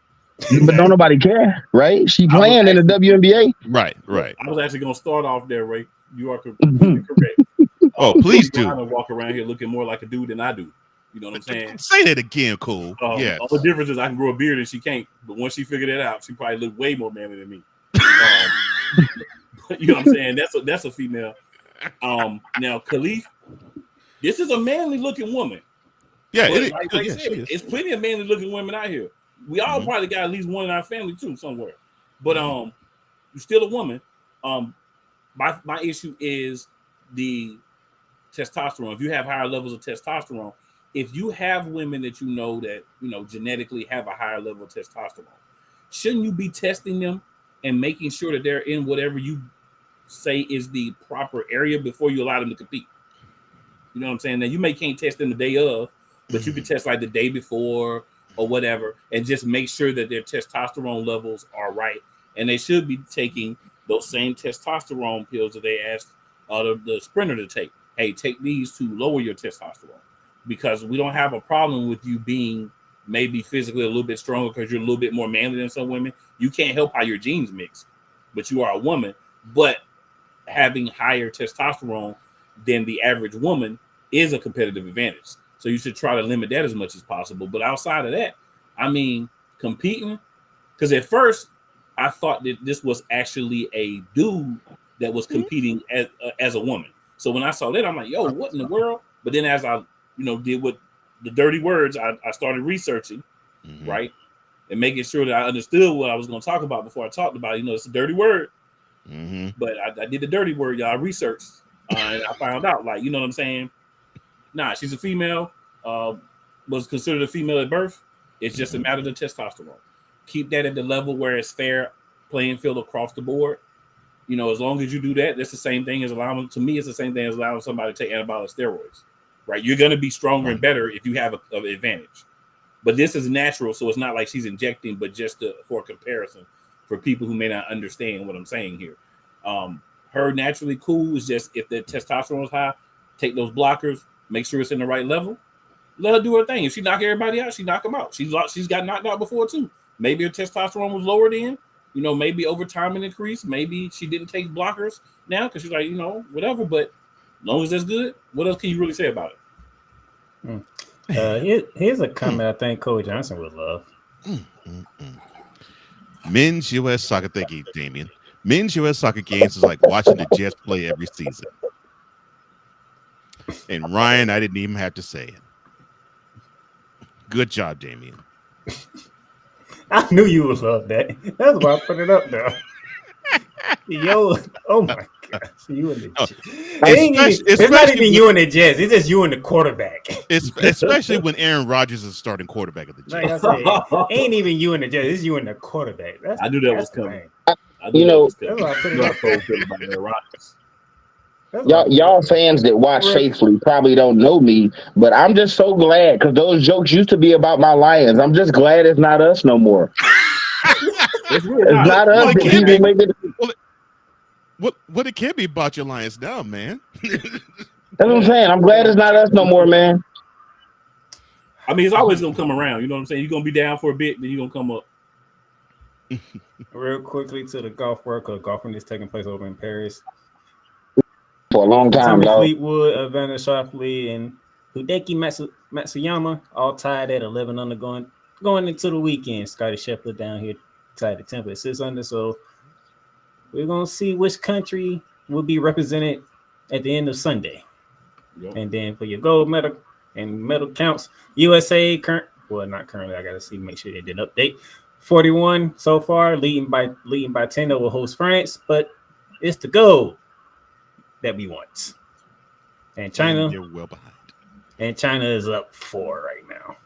But don't nobody care, right? She playing in the WNBA. Right. I was actually going to start off there, Ray. You are completely correct. Oh, please do. Breanna walk around here looking more like a dude than I do. You know what I'm saying? Say that again, Cole. Yes. All the difference is I can grow a beard and she can't. But once she figured that out, she probably looked way more manly than me. You know what I'm saying? That's a female. Now Khalif, this is a manly looking woman. Yeah, it's plenty of manly looking women out here. We all probably got at least one in our family too somewhere. But you're still a woman. My issue is the testosterone. If you have higher levels of testosterone, if you have women that you know that genetically have a higher level of testosterone, shouldn't you be testing them and making sure that they're in whatever you say is the proper area before you allow them to compete? You know what I'm saying? Now you can't test them the day of, but you can test like the day before or whatever, and just make sure that their testosterone levels are right. And they should be taking those same testosterone pills that they asked the sprinter to take. Hey, take these to lower your testosterone, because we don't have a problem with you being maybe physically a little bit stronger because you're a little bit more manly than some women. You can't help how your genes mix, but you are a woman. But having higher testosterone than the average woman is a competitive advantage. So you should try to limit that as much as possible. But outside of that, I mean, competing, because at first I thought that this was actually a dude that was competing as a woman. So when I saw that, I'm like, yo, what in the world? But then as I, did with the dirty words, I started researching, right? And making sure that I understood what I was going to talk about before I talked about it. It's a dirty word. But I did the dirty word, y'all. I researched. And I found out, like, you know what I'm saying? Nah, she's a female, was considered a female at birth. It's just a matter of the testosterone. Keep that at the level where it's fair playing field across the board. As long as you do that, that's the same thing as allowing, to me, it's the same thing as allowing somebody to take anabolic steroids, right? You're going to be stronger and better if you have an advantage. But this is natural, so it's not like she's injecting, but just for comparison for people who may not understand what I'm saying here. Her naturally cool is just if the testosterone is high, take those blockers, make sure it's in the right level, let her do her thing. If she knock everybody out, she knock them out. She's got knocked out before too. Maybe her testosterone was lower then. Maybe over time it increased. Maybe she didn't take blockers now because she's like, whatever. But as long as that's good, what else can you really say about it? Here's a comment I think Cole Johnson would love. Men's U.S. soccer. Thank you, Damien. Men's U.S. soccer games is like watching the Jets play every season. And Ryan, I didn't even have to say it. Good job, Damien. I knew you would love that. That's why I put it up there. Yo, oh my gosh, you and the Jets. It's not even you and the Jets. It's just you and the quarterback. Especially when Aaron Rodgers is starting quarterback of the Jets. Like I said, ain't even you and the Jets. It's you and the quarterback. I knew that was coming. Y'all fans that watch faithfully probably don't know me, but I'm just so glad because those jokes used to be about my Lions. I'm just glad it's not us no more. It's not us that people make it. What it can be about your Lions now, man. That's what I'm saying. I'm glad it's not us no more, man. I mean, it's always gonna come around. You know what I'm saying? You're gonna be down for a bit, then you're gonna come up. Real quickly to the golf world, because golfing is taking place over in Paris. For a long time, Tommy Fleetwood, Evander Schauffele, and Hideki Matsuyama all tied at 11 under going into the weekend. Scotty Scheffler down here tied at 10 at 6 under. So we're gonna see which country will be represented at the end of Sunday. Yep. And then for your gold medal and medal counts, USA not currently. I gotta see, make sure they did an update. 41 so far, leading by 10 over host France, but it's the gold that we want. And China, they're well behind. And China is up 4 right now,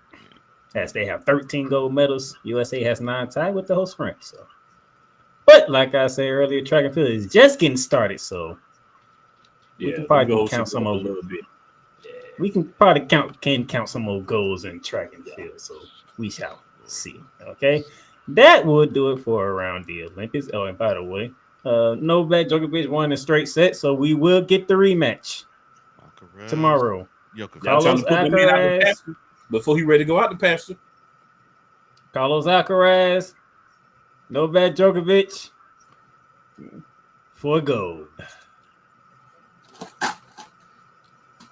as they have 13 gold medals. USA has 9, tied with the host France. So, but like I said earlier, track and field is just getting started, so we can probably count some more. We can probably count some more goals in track and field. So we shall see. Okay, that will do it for around the Olympics. Oh, and by the way, Novak Djokovic won a straight set, so we will get the rematch tomorrow. Jokovic. Y'all trying Carlos to put the man out the Alcaraz. pasture before he ready to go out the pasture. Carlos Alcaraz. Novak Djokovic. For gold.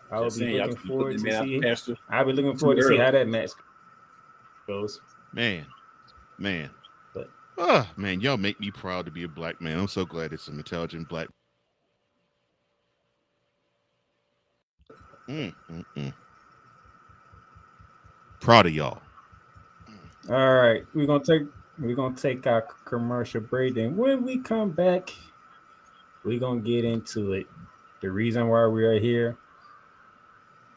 I will Just be saying, y'all looking trying to put forward the to man out the see. pasture. I'll be looking forward to see how that match goes. Man. But Man, y'all make me proud to be a black man. I'm so glad it's an intelligent black. Proud of y'all. all right, we're gonna take our commercial break. And when we come back, we're gonna get into it. The reason why we are here.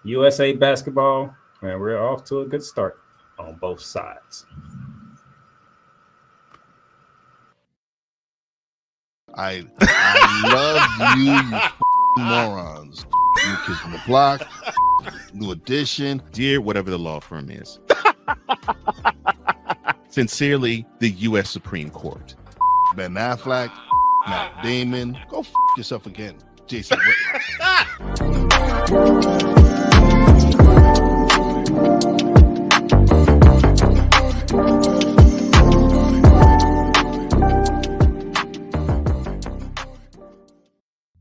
USA basketball, and we're off to a good start on both sides. I love you morons. New Kids on the Block, New Edition. Dear whatever the law firm is. Sincerely, the U.S. Supreme Court. Ben Affleck, Matt Damon. Go yourself again, Jason Whitlock.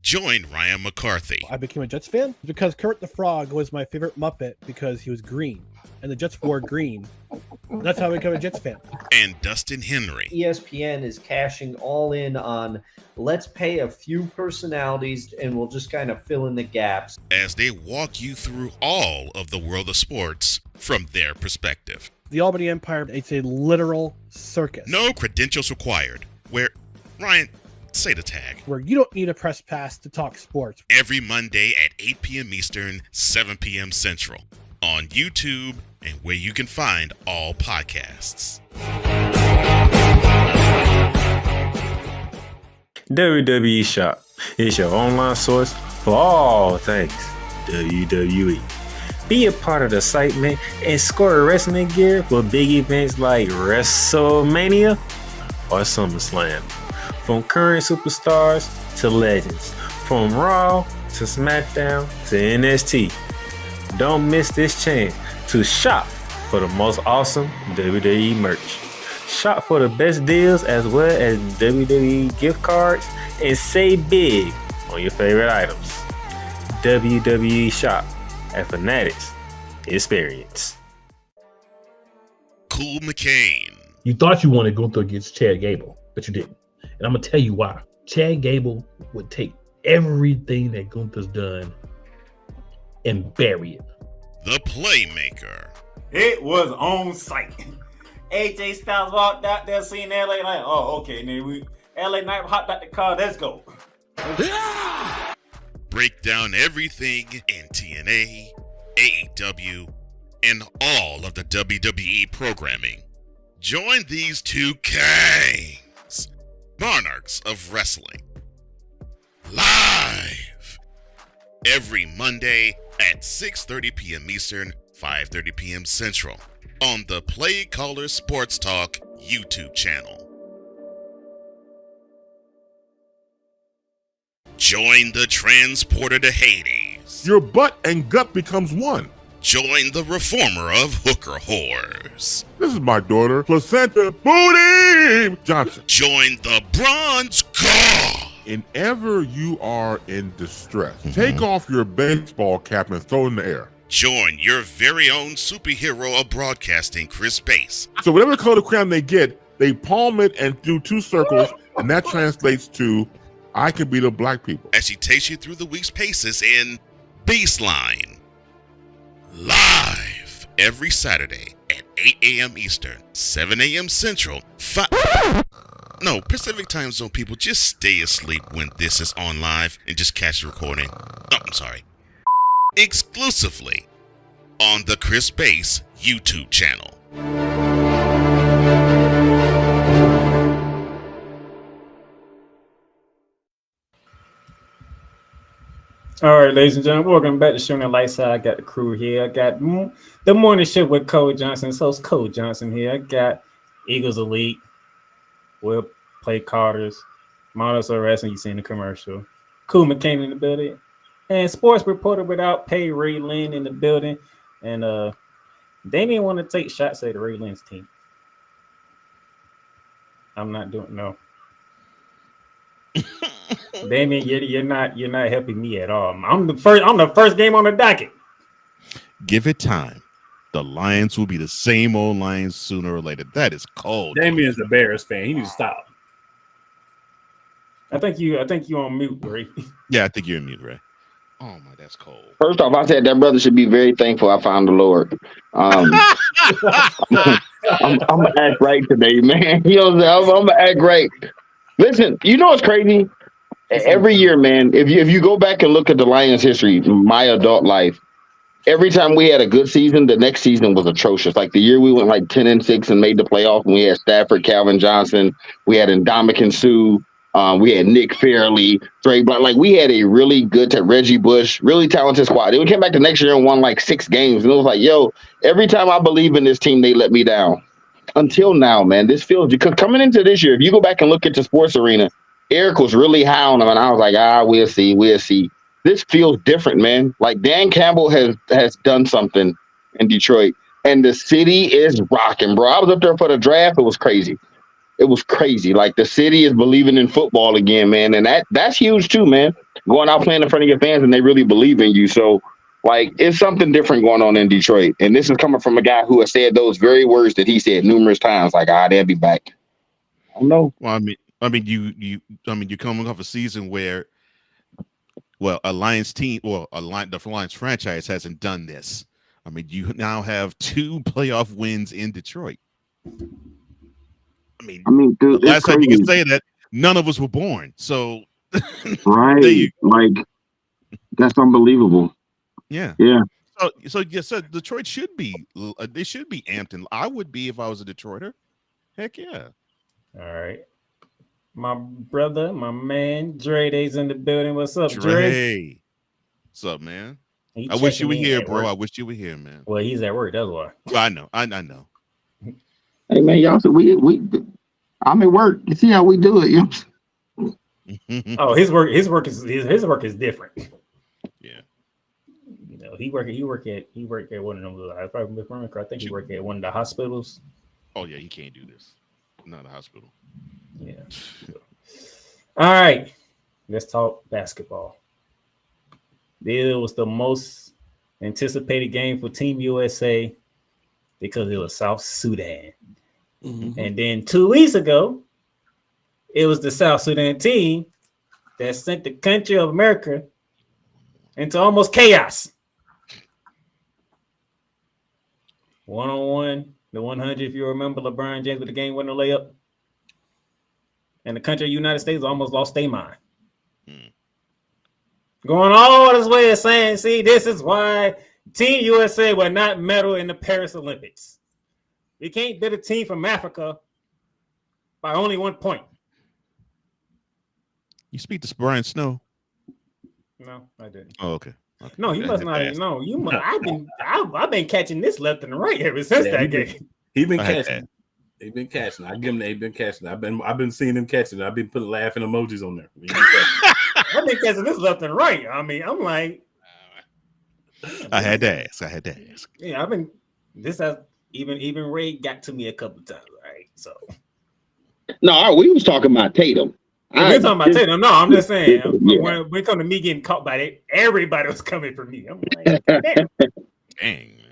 Join Ryan McCarthy I became a Jets fan because Kermit the Frog was my favorite Muppet because he was green, and the Jets wore green. That's how I became a Jets fan. and Dustin Henry ESPN is cashing all in on let's pay a few personalities and we'll just kind of fill in the gaps. as they walk you through all of the world of sports from their perspective. The Albany Empire, it's a literal circus. No credentials required. Where, Ryan, say the tag. Where you don't need a press pass to talk sports. Every Monday at 8 p.m. Eastern, 7 p.m. Central. On YouTube and where you can find all podcasts. WWE Shop is your online source for all things WWE. Be a part of the excitement and score wrestling gear for big events like WrestleMania or SummerSlam. From current superstars to legends, from Raw to SmackDown to NXT. Don't miss this chance to shop for the most awesome WWE merch. Shop for the best deals as well as WWE gift cards and save big on your favorite items. WWE Shop at Fanatics Experience. Cool McCain. You thought you wanted Gunther against Chad Gable, but you didn't. And I'm going to tell you why. Chad Gable would take everything that Gunther's done and bury it. The Playmaker. It was on site. AJ Styles walked out there, seen LA like, oh, okay, then LA Knight hopped out the car, let's go. Break down everything in TNA, AEW, and all of the WWE programming. Join these two kings, monarchs of wrestling, live every Monday at 6:30 p.m. Eastern, 5:30 p.m. Central on the Play Caller Sports Talk YouTube channel. Join the transporter to Hades. Your butt and gut becomes one. Join the reformer of hooker whores. This is my daughter, Placenta Booty Johnson. Join the bronze god. And ever you are in distress, take off your baseball cap and throw it in the air. Join your very own superhero of broadcasting, Chris Bass. So whatever color crayon they get, they palm it and do two circles, and that translates to, I can beat up black people. As she takes you through the week's paces in Baseline. Live every Saturday at 8 a.m. Eastern, 7 a.m. Central, Pacific time zone people, just stay asleep when this is on live and just catch the recording. Oh, I'm sorry. Exclusively on the Chris Bass YouTube channel. All right, ladies and gentlemen, welcome back to Shooting the Light Side. I got the crew here. I got the morning shift with Cole Johnson. So it's Cole Johnson here. I got Eagles Elite, Will Play Carters, Models of Wrestling. You seen the commercial. Cool McCain in the building. And sports reporter without pay, Ray Lynn in the building. And Damien want to take shots at Ray Lynn's team. I'm not doing no. Damien, you're not helping me at all. I'm the first game on the docket. Give it time. The Lions will be the same old Lions sooner or later. That is cold. Damien's a Bears fan. He needs to stop. I think you on mute, Ray. Yeah, I think you're in mute, Ray. Oh my, that's cold. First off, I said that brother should be very thankful I found the Lord. I'm gonna act right today, man. You know what I'm saying? I'm gonna act right. Listen, you know what's crazy? Every year, man, if you go back and look at the Lions' history, my adult life, every time we had a good season, the next season was atrocious. Like the year we went like 10-6 and made the playoff, and we had Stafford, Calvin Johnson, we had Ndamukong Suh, we had Nick Fairley, Drake Blount. Like we had a really good Reggie Bush, really talented squad. Then we came back the next year and won like 6 games, and it was like, yo, every time I believe in this team, they let me down. Until now, man, this feels because coming into this year, if you go back and look at the sports arena, Eric was really high on them, and I was like, we'll see. This feels different, man. Like Dan Campbell has done something in Detroit, and the city is rocking, bro. I was up there for the draft. It was crazy. Like the city is believing in football again, man, and that's huge too, man. Going out playing in front of your fans and they really believe in you. So, like, it's something different going on in Detroit, and this is coming from a guy who has said those very words that he said numerous times. Like, they'll be back. I don't know. Well, you're coming off a season where, well, a Lions team, the Lions franchise hasn't done this. I mean, you now have 2 playoff wins in Detroit. I mean, dude, the last time you can say that, none of us were born. So, right, like that's unbelievable. Yeah. So Detroit should be. They should be amped, and I would be if I was a Detroiter. Heck yeah. All right. My brother, my man, Dre Day's in the building. What's up, Dre? What's up, man? I wish you were here, bro. I wish you were here, man. Well, he's at work. That's why. Well, I know. I know. Hey, man, y'all. So I'm at work. You see how we do it, you know? Oh, his work is different. Yeah. You know, he work at one of them. I think he worked at one of the hospitals. Oh yeah, he can't do this. Not a hospital. Yeah. All right. Let's talk basketball. It was the most anticipated game for Team USA because it was South Sudan. Mm-hmm. And then 2 weeks ago, it was the South Sudan team that sent the country of America into almost chaos. 1-on-1, the 100, if you remember, LeBron James with the game-winner layup. And the country of the United States almost lost their mind. Going all this way of saying, see, this is why Team USA will not medal in the Paris Olympics. We can't beat a team from Africa by only 1 point. You speak to Brian Snow? No, I didn't. Oh, okay. No, you must not even know. I've been catching this left and right ever since that game. He's been catching. He's been catching. I give him. They've been catching. I've been seeing him catching. I've been putting laughing emojis on there. I've been catching this left and right. I mean, I'm like, I had to ask. Yeah, I've been. This has even Ray got to me a couple times, right? So. No, we was talking about Tatum. We're talking about Tatum. No, I'm just saying. When it comes to me getting caught by it, everybody was coming for me. I'm like, damn. Dang, man.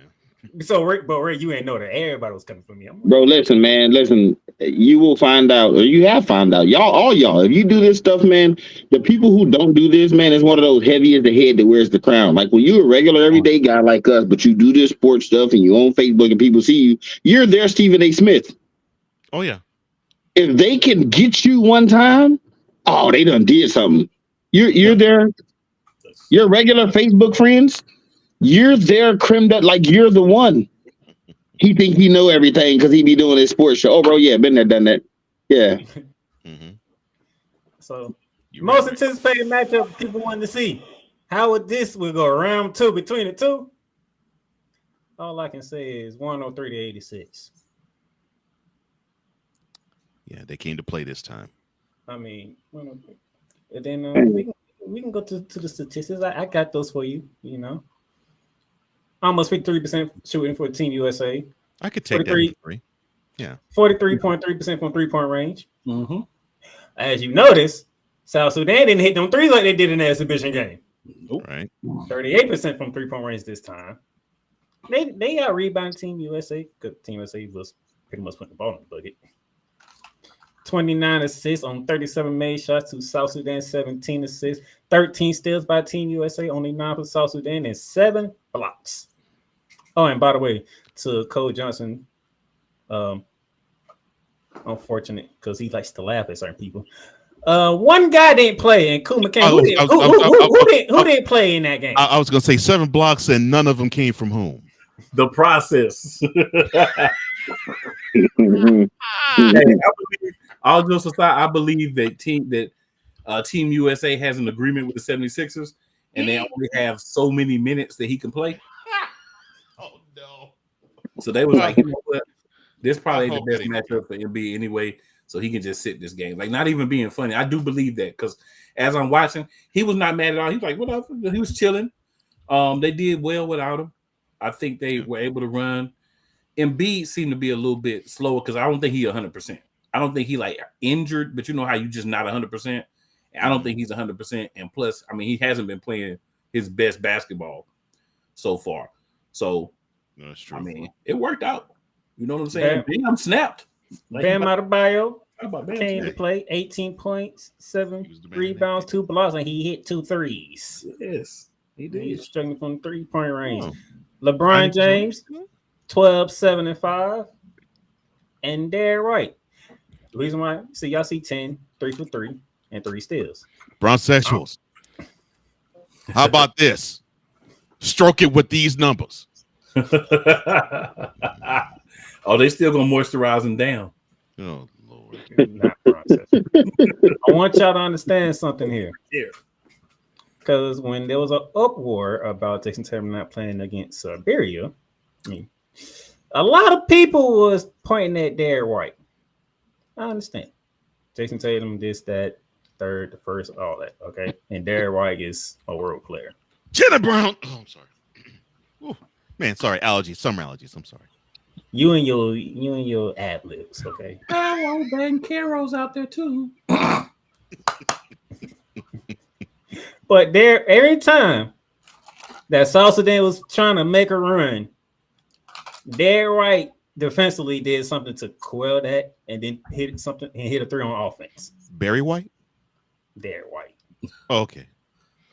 So, Ray, you ain't know that everybody was coming for me. Like, bro, listen, man. Listen, you will find out, or you have found out. All y'all, if you do this stuff, man, the people who don't do this, man, is one of those heavy as the head that wears the crown. Like when you're a regular everyday guy like us, but you do this sports stuff and you own Facebook and people see you, you're there, Stephen A. Smith. Oh, yeah. If they can get you one time, they done did something. You're there. Your regular Facebook friends, you're their creme that, like, you're the one. He think he know everything because he be doing his sports show. Oh, bro, yeah, been there, done that. Yeah. Mm-hmm. So, most anticipated matchup people wanted to see. How would this go round 2 between the two? All I can say is 103 to 86. Yeah, they came to play this time. I mean, and then we can We can go to the statistics. I got those for you. You know, almost 53% shooting for Team USA. I could take that for free. Yeah, 43.3% from 3-point range. Mm-hmm. As you notice, South Sudan didn't hit them threes like they did in the exhibition game. Nope. right. 38% from 3-point range this time. They out rebound Team USA because Team USA was pretty much putting the ball in the bucket. 29 assists on 37 made shots to South Sudan, 17 assists, 13 steals by Team USA, only 9 for South Sudan, and 7 blocks. Oh, and by the way, to Cole Johnson, unfortunate because he likes to laugh at certain people. One guy didn't play, and Kuma came. Who didn't play in that game? I was gonna say 7 blocks, and none of them came from whom? The process. All jokes aside, I believe that Team USA has an agreement with the 76ers, and they only have so many minutes that he can play. Oh no! So they was like, you know what? This probably ain't the best matchup for MB anyway, so he can just sit this game. Like, not even being funny. I do believe that because as I'm watching, he was not mad at all. He was like, whatever. He was chilling. They did well without him. I think they were able to run. Embiid seemed to be a little bit slower because I don't think he's 100%. I don't think he like injured, but you know how you just not 100%. I don't think he's 100%. And plus, I mean, he hasn't been playing his best basketball so far. So, that's true. I mean, it worked out. You know what I'm saying? Bam snapped. Bam Adebayo Bam came to play, 18 points, 7 rebounds, 2 blocks, and he hit 2 threes. Yes, he did. He's struggling from 3-point range. LeBron James, 12, 7, and 5. And they're right. The reason why, see, y'all see 10, 3 for 3, and 3 steals. Bronsexuals. How about this? Stroke it with these numbers. Oh, they still gonna moisturize them down. Oh Lord. Not I want y'all to understand something here. Yeah. Because when there was an uproar about Jason Tatum not playing against Siberia, a lot of people was pointing at Derrick White. I understand. Jason Tatum, this, that, third, the first, all that. Okay. And Derrick White is a world player. Jenna Brown. Oh, I'm sorry. Ooh. Man, sorry, allergies, summer allergies. I'm sorry. You and your ad libs, okay? Oh, Ben Caro's out there too. But there, every time that South Sudan was trying to make a run, Derrick White defensively did something to quell that, and then hit something and hit a 3 on offense. Barry White? Derrick White. Oh, okay.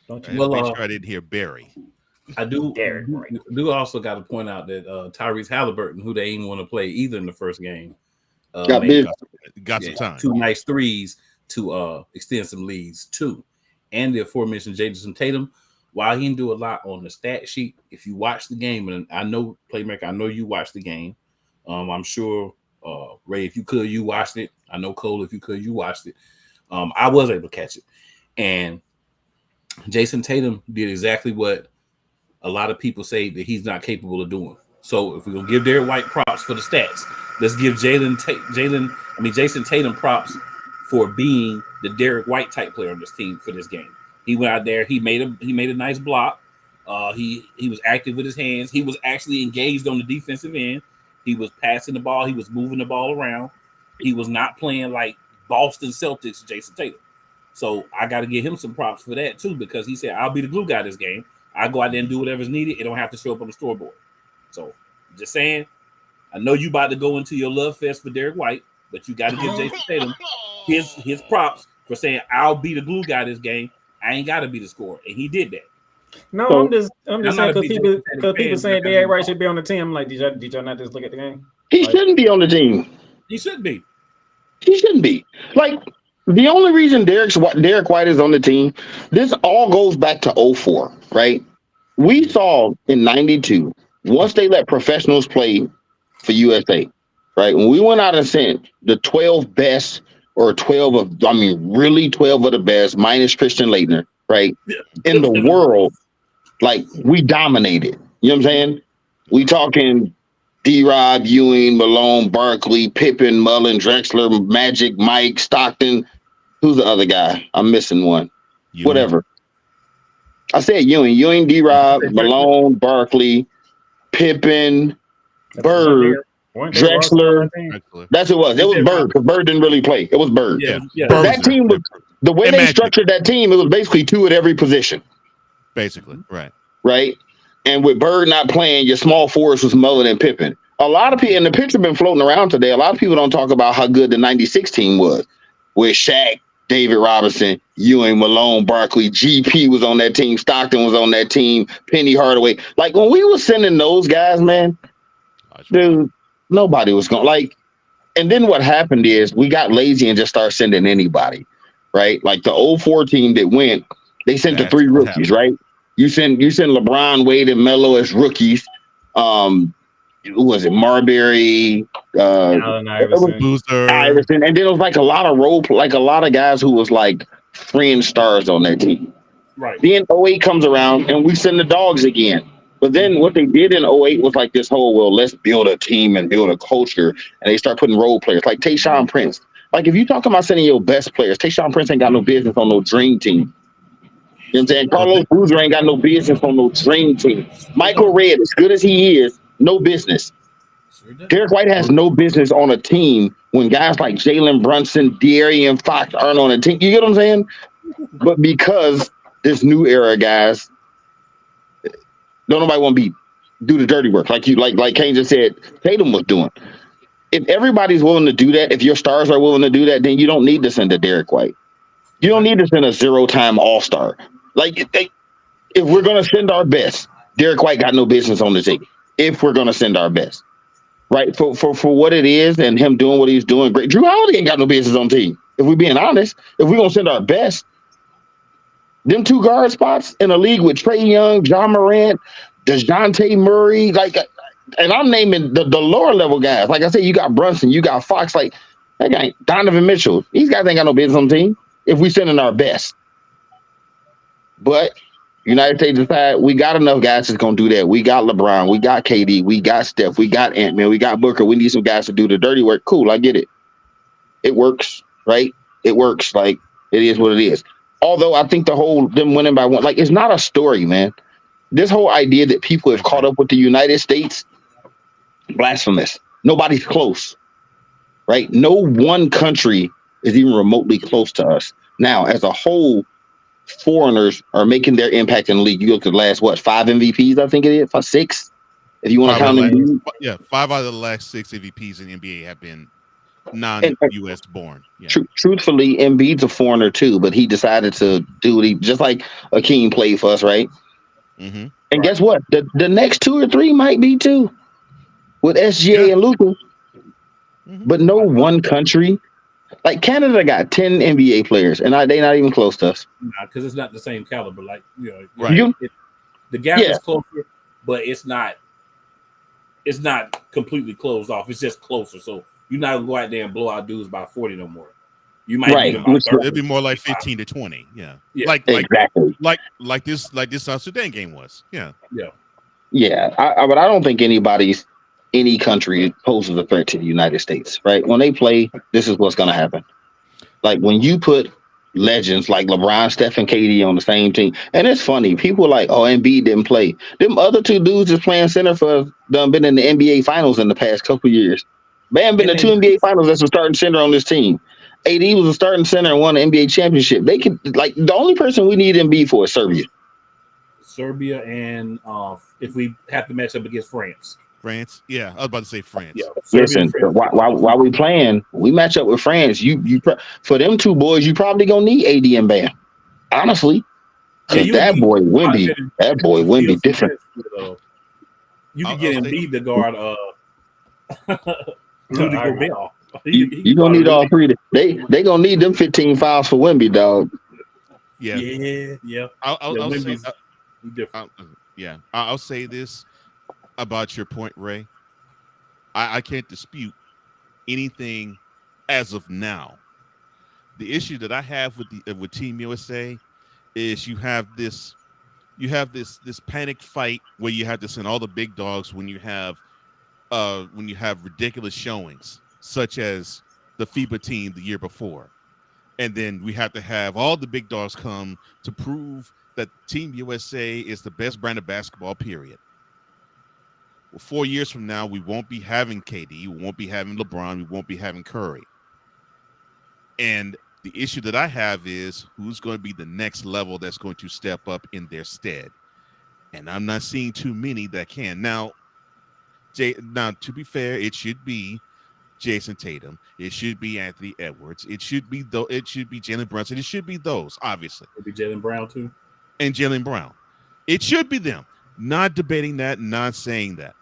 Don't you? Well, make sure I didn't hear Barry. I do also got to point out that Tyrese Halliburton, who they didn't want to play either in the first game, got some time. 2 nice threes to extend some leads too. And the aforementioned Jason Tatum, while he didn't do a lot on the stat sheet, if you watch the game, and I know Playmaker, I know you watched the game. I'm sure Ray, if you could, you watched it. I know Cole, if you could, you watched it. I was able to catch it, and Jason Tatum did exactly what a lot of people say that he's not capable of doing. So if we're gonna give Derrick White props for the stats, let's give Jason Tatum props for being the Derrick White type player on this team for this game. He went out there, he made a nice block. He was active with his hands. He was actually engaged on the defensive end. He was passing the ball. He was moving the ball around. He was not playing like Boston Celtics Jason Tatum. So I got to give him some props for that too, because he said, I'll be the glue guy this game. I go out there and do whatever's needed. It don't have to show up on the scoreboard. So just saying, I know you about to go into your love fest for Derrick White, but you got to give Jason Tatum his props for saying, I'll be the glue guy this game. I ain't got to be the scorer. And he did that. No, so, I'm just saying because people saying Derrick White should be on the team. I'm like, did y'all not just look at the game? He shouldn't be on the team. He should be. He shouldn't be. Like, the only reason Derrick White is on the team, this all goes back to 2004, right? We saw in 92, once they let professionals play for USA, right? When we went out and sent the 12 best or 12 of the best, minus Christian Laettner, right? In the world, like, we dominated. You know what I'm saying? We talking D-Rod, Ewing, Malone, Barkley, Pippen, Mullen, Drexler, Magic, Mike, Stockton. Who's the other guy? I'm missing one. Ewing. Whatever. I said Ewing, D-Rob, Malone, Barkley, Pippen, Bird, Weren't they Ross on Drexler. that team? That's who it was. It was Bird because Bird didn't really play. It was Bird. Yeah, yeah. But that team was the way And they Magic. structured that team. It was basically two at every position, Basically, right. right? And with Bird not playing, your small force was Mullen and Pippen. A lot of people, and the picture been floating around today. A lot of people don't talk about how good the '96 team was, with Shaq, David Robinson, Ewing, Malone, Barkley, GP was on that team, Stockton was on that team, Penny Hardaway. Like when we were sending those guys, man, dude, nobody was going like. And then what happened is we got lazy and just started sending anybody, right? Like the '04 team that went, they sent the That's three what rookies, right? You send LeBron, Wade, and Melo as rookies. Who was it? Marbury, Allen Iverson. Iverson, and then it was like a lot of like a lot of guys who was like fringe stars on that team. Right. Then '08 comes around and we send the dogs again. But then what they did in '08 was like this whole, well, let's build a team and build a culture. And they start putting role players like Tayshaun Prince. Like if you talking about sending your best players, Tayshaun Prince ain't got no business on no dream team. You know what I'm saying? Carlos Boozer ain't got no business on no dream team. Michael Redd, as good as he is, no business. Derek White has no business on a team when guys like Jalen Brunson, De'Aaron Fox aren't on a team. You get what I'm saying? But because this new era guys, don't nobody want to do the dirty work like Kane just said Tatum was doing. If everybody's willing to do that, if your stars are willing to do that, then you don't need to send a Derek White. You don't need to send a 0-time All-Star. Like if we're gonna send our best, Derek White got no business on the team. If we're gonna send our best, right? For what it is and him doing what he's doing, great. Drew Holiday ain't got no business on the team. If we're being honest, if we're gonna send our best, them two guard spots in a league with Trae Young, John Morant, DeJounte Murray, like, and I'm naming the lower level guys. Like I said, you got Brunson, you got Fox, like that guy, Donovan Mitchell. These guys ain't got no business on the team if we sending our best. But United States decide we got enough guys that's gonna do that. We got LeBron, we got KD, we got Steph, we got Ant-Man, we got Booker. We need some guys to do the dirty work. Cool, I get it. It works, right? It works. Like it is what it is. Although I think the whole them winning by one, like it's not a story, man. This whole idea that people have caught up with the United States, blasphemous. Nobody's close, right? No one country is even remotely close to us. Now, as a whole, foreigners are making their impact in the league. You look at the last, 5 MVPs, I think it is, 6? If you want to count them. Yeah, 5 out of the last 6 MVPs in the NBA have been non-US born. Yeah. Truthfully, Embiid's a foreigner too, but he decided to do what he, just like Akeem played for us, right? Mm-hmm. And guess what? The next 2 or 3 might be too, with SGA and Luka. Mm-hmm. But no one country, like Canada got 10 NBA players, and they're not even close to us. Nah, because it's not the same caliber. Like right. The gap is closer, but it's not completely closed off. It's just closer. So you're not gonna go out there and blow out dudes by 40 no more. You might beat them by 30. It'd be more like 15 to 20. Yeah. Like exactly. Like this South Sudan game was. Yeah. But I don't think any country poses a threat to the United States, right? When they play, this is what's gonna happen. Like when you put legends like LeBron, Steph, and KD on the same team, and it's funny, people are like, oh, Embiid didn't play. Them other 2 dudes that's playing center for us done been in the NBA finals in the past couple years. Man, been to 2 NBA finals as a starting center on this team. AD was a starting center and won an NBA championship. They could, like, the only person we need Embiid for is Serbia. And if we have to match up against France. Yeah, I was about to say France. Yeah, listen, while we playing, we match up with France. You for them 2 boys, you probably gonna need AD and Bam. Honestly, that boy Wemby different. You can get Embiid to guard Rudy Gobert. You gonna need all 3. They gonna need them 15 fouls for Wemby, dog. Yeah. I'll say this about your point, Ray. I can't dispute anything as of now. The issue that I have with Team USA is you have this panic fight where you have to send all the big dogs when you have ridiculous showings, such as the FIBA team the year before. And then we have to have all the big dogs come to prove that Team USA is the best brand of basketball, period. Well, 4 years from now, we won't be having KD, we won't be having LeBron, we won't be having Curry. And the issue that I have is who's going to be the next level that's going to step up in their stead. And I'm not seeing too many that can. Now, to be fair, it should be Jason Tatum. It should be Anthony Edwards. It should be Jalen Brunson. It should be those, obviously. It'd be Jalen Brown too. And Jalen Brown. It should be them. Not debating that, not saying that.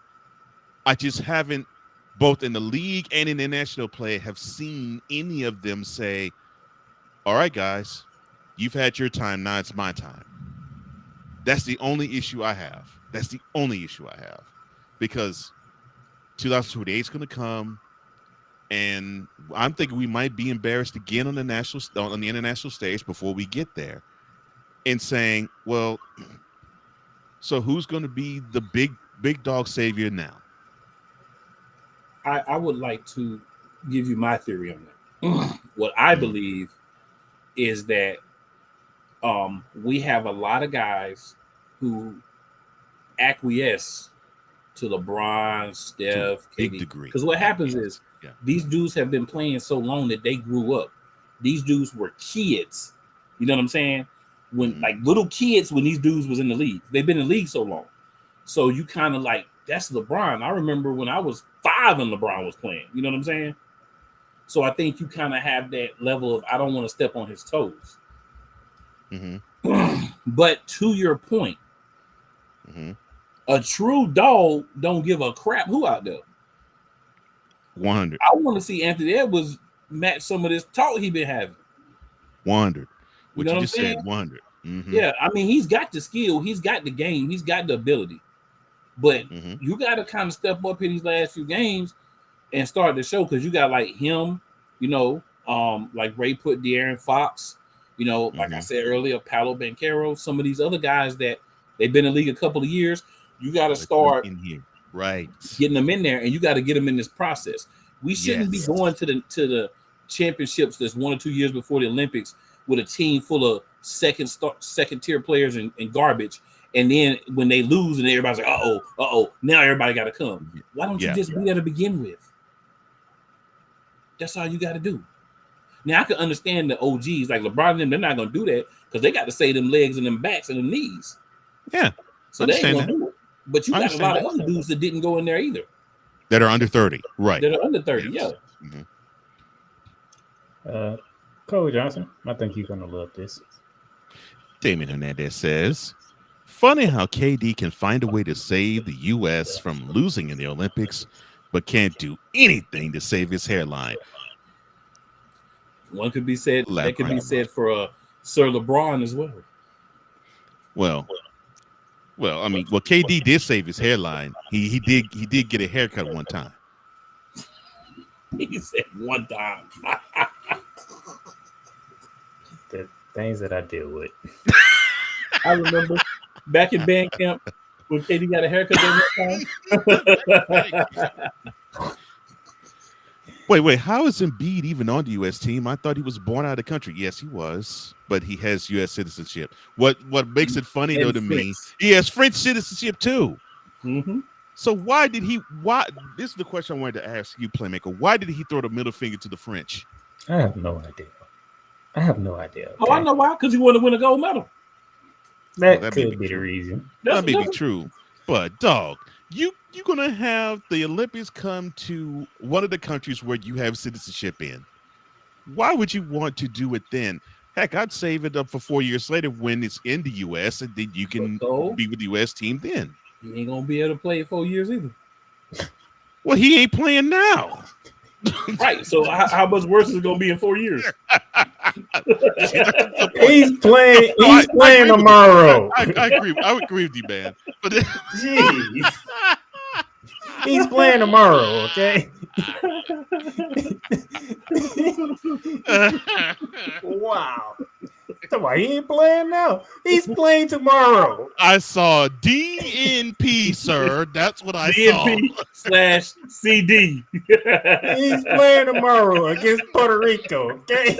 I just haven't, both in the league and in international play, have seen any of them say, all right, guys, you've had your time. Now it's my time. That's the only issue I have. That's the only issue I have. Because 2028 is going to come, and I'm thinking we might be embarrassed again on the international stage before we get there, and saying, well, so who's going to be the big dog savior now? I would like to give you my theory on that. What I believe is that we have a lot of guys who acquiesce to LeBron, Steph, big KD. degree. Because what happens is these dudes have been playing so long that they grew up. These dudes were kids. You know what I'm saying? When like little kids when these dudes was in the league. They've been in the league so long. So you kind of like, that's LeBron. I remember when I was 5 and LeBron was playing. You know what I'm saying? So I think you kind of have that level of I don't want to step on his toes. Mm-hmm. But to your point, a true dog don't give a crap who out there. 100. I want to see Anthony Edwards match some of this talk he been having. 100. What You know you what just I'm saying? said, 100. Mm-hmm. Yeah, I mean, he's got the skill, he's got the game, he's got the ability. But you got to kind of step up in these last few games and start the show because you got like him, you know, like Ray put De'Aaron Fox, you know, like I said earlier, Paolo Banchero, some of these other guys that they've been in the league a couple of years. You got to start in here, right? Getting them in there, and you got to get them in this process. We shouldn't be going to the championships that's 1 or 2 years before the Olympics with a team full of second tier players and garbage. And then when they lose and everybody's like, uh-oh, now everybody got to come. Why don't you just be there to begin with? That's all you got to do. Now, I can understand the OGs like LeBron and them, they're not going to do that because they got to save them legs and them backs and them knees. Yeah. So they ain't going to do it. But you got a lot of other dudes that didn't go in there either. That are under 30. Right. That are under 30, yes. Cole Johnson, I think you're going to love this. Damon Hernandez says, funny how KD can find a way to save the U.S. from losing in the Olympics, but can't do anything to save his hairline. One could be said, that could be said for Sir LeBron as well. Well, I mean, KD did save his hairline. He did get a haircut one time. He said one time. The things that I deal with. I remember back in band camp when KD got a haircut that time. Wait, how is Embiid even on the U.S. team? I thought he was born out of the country. Yes, he was, but he has U.S. citizenship. What makes it funny though to me, he has French citizenship too. So why? This is the question I wanted to ask you, Playmaker. Why did he throw the middle finger to the French? I have no idea. Okay? Oh, I know why. Because he wanted to win a gold medal. That could be the reason. That may be true, but dog, you're gonna have the Olympics come to one of the countries where you have citizenship in. Why would you want to do it then? Heck, I'd save it up for 4 years later when it's in the U.S. and then you can be with the U.S. team then. He ain't gonna be able to play 4 years either. Well, he ain't playing now. Right. So how much worse is it gonna be in 4 years? He's playing. He's playing tomorrow. I agree. I would agree with you, man. But jeez, he's playing tomorrow. Okay. Wow. He ain't playing now. He's playing tomorrow. I saw DNP, sir. That's what I saw. DNP/CD. He's playing tomorrow against Puerto Rico. Okay.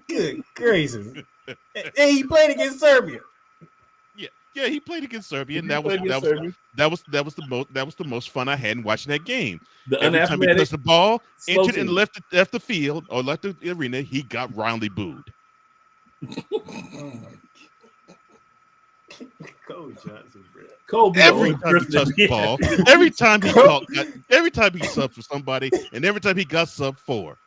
Good gracious. And he played against Serbia. Yeah, he played against Serbia, and He played against Serbia. that was the most fun I had in watching that game. The Every time he unathletic, touched the ball, slow entered and team. left the field or left the arena, he got roundly booed. Cole Johnson, bro. Cole be Every the time only he touched the ball, person- every time he subbed for somebody, and every time he got subbed for,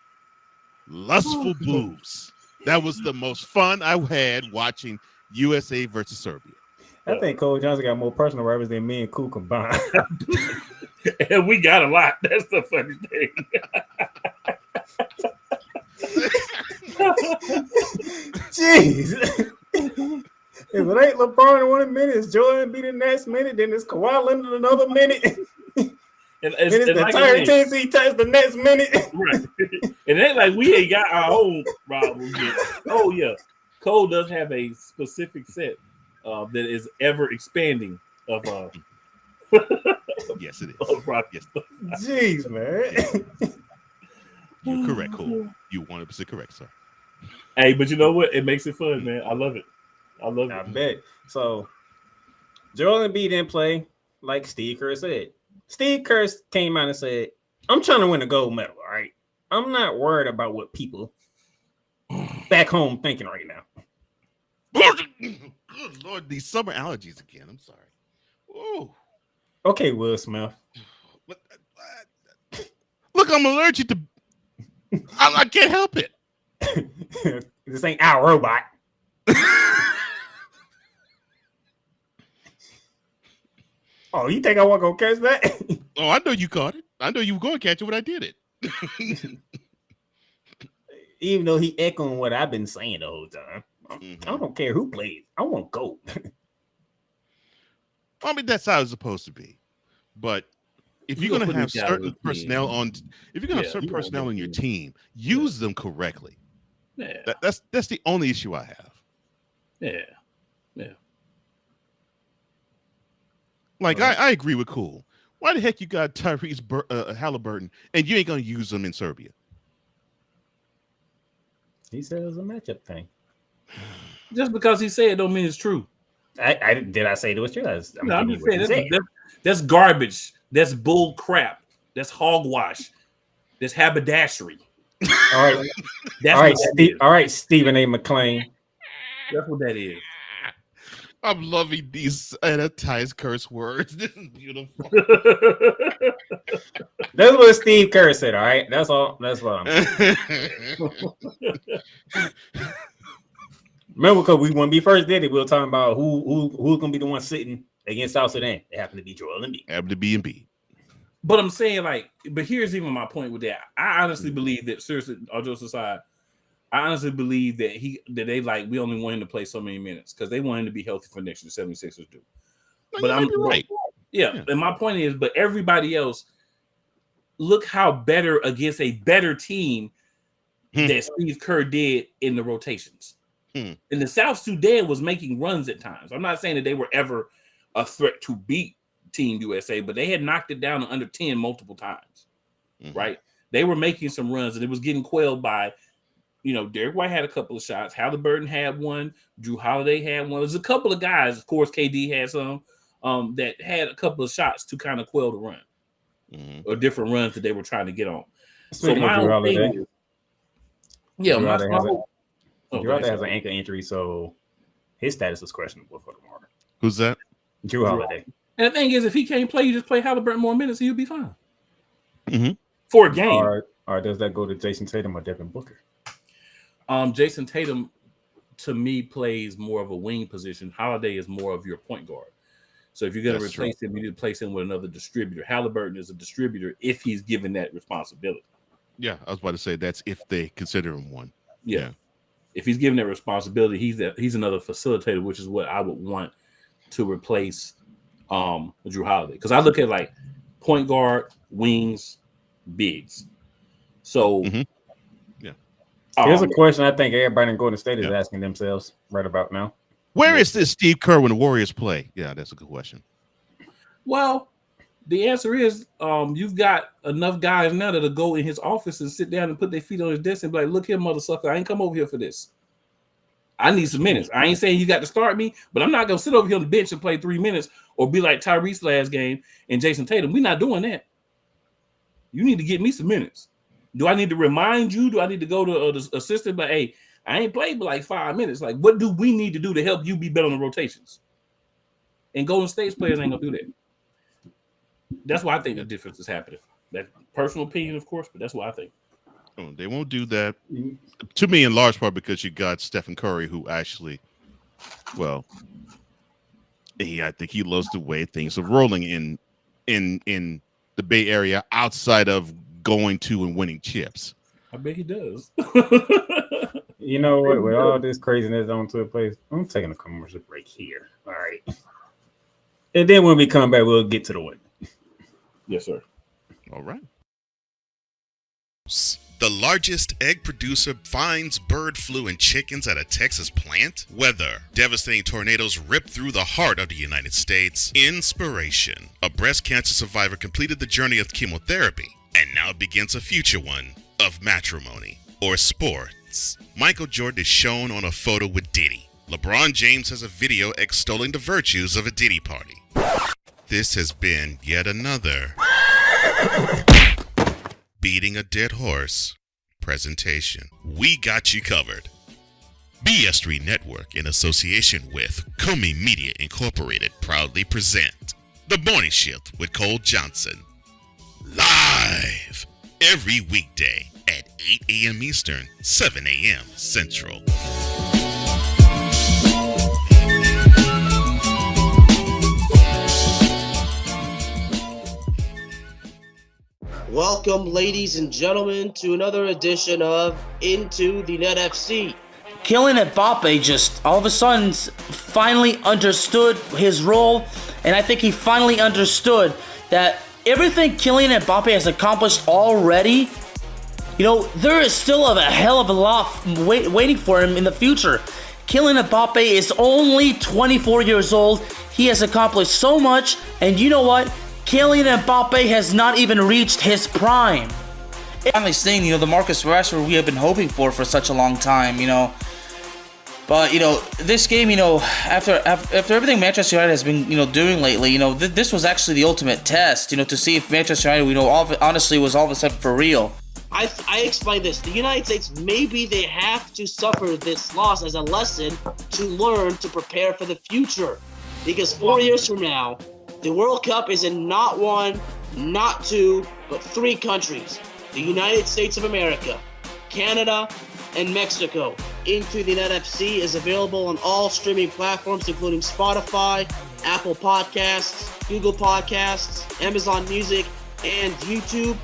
lustful boobs. That was the most fun I had watching USA versus Serbia. I think Cole Johnson got more personal rivals than me and Cool combined. And we got a lot. That's the funny thing. Jeez. If it ain't LeBron in 1 minute, it's Jordan beat the next minute, then it's Kawhi Leonard another minute. And Then it's the like entire Tennessee touch the next minute. Right. And it ain't like we ain't got our own problems yet. Oh, yeah. Cole does have a specific set that is ever expanding of Yes, it is. Yes. Jeez, man. You're correct, Cole. You're 100% correct, sir. Hey, but you know what? It makes it fun, man. I love it. I bet. So, Joel Embiid didn't play like Steve Kerr said. Steve Kerr came out and said, I'm trying to win a gold medal, all right? I'm not worried about what people back home thinking right now. Good Lord, these summer allergies again. I'm sorry. Whoa. Okay, Will Smith. Look, I'm allergic to... I can't help it. This ain't our robot. Oh, you think I wasn't gonna catch that? Oh, I know you caught it. I know you were going to catch it when I did it. Even though he echoing what I've been saying the whole time. I don't care who plays. I want gold. I mean, that's how it's supposed to be. But if you're going to have certain personnel on, if you're going to have certain personnel on your team, use them correctly. Yeah, that's the only issue I have. Yeah. Like I agree with Cool. Why the heck you got Tyrese Halliburton and you ain't going to use them in Serbia? He said it was a matchup thing. Just because he said it don't mean it's true. Did I say it was true? I'm just saying that's garbage. That's bull crap. That's hogwash. That's haberdashery. All right. All right, Stephen A. McClain. That's what that is. I'm loving these sanitized curse words. This is beautiful. That's what Steve Kerr said. All right, that's all. That's what I'm saying. Remember, because when we first did it, we were talking about who's gonna be the one sitting against South Sudan. It happened to be Joel Embiid. Happened to be Embiid. But I'm saying, but here's even my point with that. I honestly believe that, seriously, all jokes aside, I honestly believe that we only want him to play so many minutes because they want him to be healthy for next year. 76ers do. But I'm right. Yeah. And my point is, but everybody else, look how better against a better team that Steve Kerr did in the rotations. And the South Sudan was making runs at times. I'm not saying that they were ever a threat to beat Team USA, but they had knocked it down to under 10 multiple times, right? They were making some runs, and it was getting quelled by, Derek White had a couple of shots. Halliburton had one. Drew Holiday had one. There's a couple of guys. Of course, KD had some that had a couple of shots to kind of quell the run or different runs that they were trying to get on. Speaking of Drew Holiday, Drew Holiday has an ankle injury, so his status is questionable for tomorrow. Who's that? Drew Holiday. And the thing is, if he can't play, you just play Halliburton more minutes, he'll be fine for a game. Or does that go to Jason Tatum or Devin Booker? Jason Tatum, to me, plays more of a wing position. Holiday is more of your point guard. So if you're going to replace him, you need to replace him with another distributor. Halliburton is a distributor if he's given that responsibility. Yeah, I was about to say that's if they consider him one. Yeah. If he's given that responsibility, he's another facilitator, which is what I would want to replace Drew Holiday. Because I look at like point guard, wings, bigs. So here's a question I think everybody in Golden State is asking themselves right about now. Where is this Steve Kerr when the Warriors play? Yeah, that's a good question. Well, The answer is you've got enough guys now that'll go in his office and sit down and put their feet on his desk and be like, look here, mother sucker, I ain't come over here for this. I need some minutes. I ain't saying you got to start me, but I'm not going to sit over here on the bench and play 3 minutes or be like Tyrese last game and Jason Tatum. We're not doing that. You need to get me some minutes. Do I need to remind you? Do I need to go to the assistant? But, hey, I ain't played but like 5 minutes. Like, what do we need to do to help you be better on the rotations? And Golden State's players ain't going to do that. That's why I think the difference is happening. That's personal opinion, of course, but that's what I think. Oh, they won't do that. To me, in large part, because you got Stephen Curry, who actually, well, I think he loves the way things are rolling in the Bay Area outside of going to and winning chips. I bet he does. You know what? With all this craziness on to the place, I'm taking a commercial break here. All right. And then when we come back, we'll get to the win. Yes, sir. All right. The largest egg producer finds bird flu in chickens at a Texas plant. Weather. Devastating tornadoes rip through the heart of the United States. Inspiration. A breast cancer survivor completed the journey of chemotherapy and now begins a future one of matrimony or sports. Michael Jordan is shown on a photo with Diddy. LeBron James has a video extolling the virtues of a Diddy party. This has been yet another Beating a Dead Horse presentation. We got you covered. BS3 Network, in association with Comey Media Incorporated, proudly present The Morning Shift with Cole Johnson. Live every weekday at 8 a.m. Eastern, 7 a.m. Central. Welcome, ladies and gentlemen, to another edition of Into the Net FC. Kylian Mbappe just all of a sudden finally understood his role, and I think he finally understood that everything Kylian Mbappe has accomplished already, you know, there is still a hell of a lot waiting for him in the future. Kylian Mbappe is only 24 years old. He has accomplished so much, and you know what? Kylian Mbappe has not even reached his prime. Finally seeing, the Marcus Rashford we have been hoping for such a long time, But, this game, after everything Manchester United has been, doing lately, this was actually the ultimate test, to see if Manchester United, honestly was all of a sudden for real. I explained this. The United States, maybe they have to suffer this loss as a lesson to learn to prepare for the future. Because 4 years from now, the World Cup is in not 1, not 2, but 3 countries. The United States of America, Canada, and Mexico. Into the Net FC is available on all streaming platforms, including Spotify, Apple Podcasts, Google Podcasts, Amazon Music, and YouTube.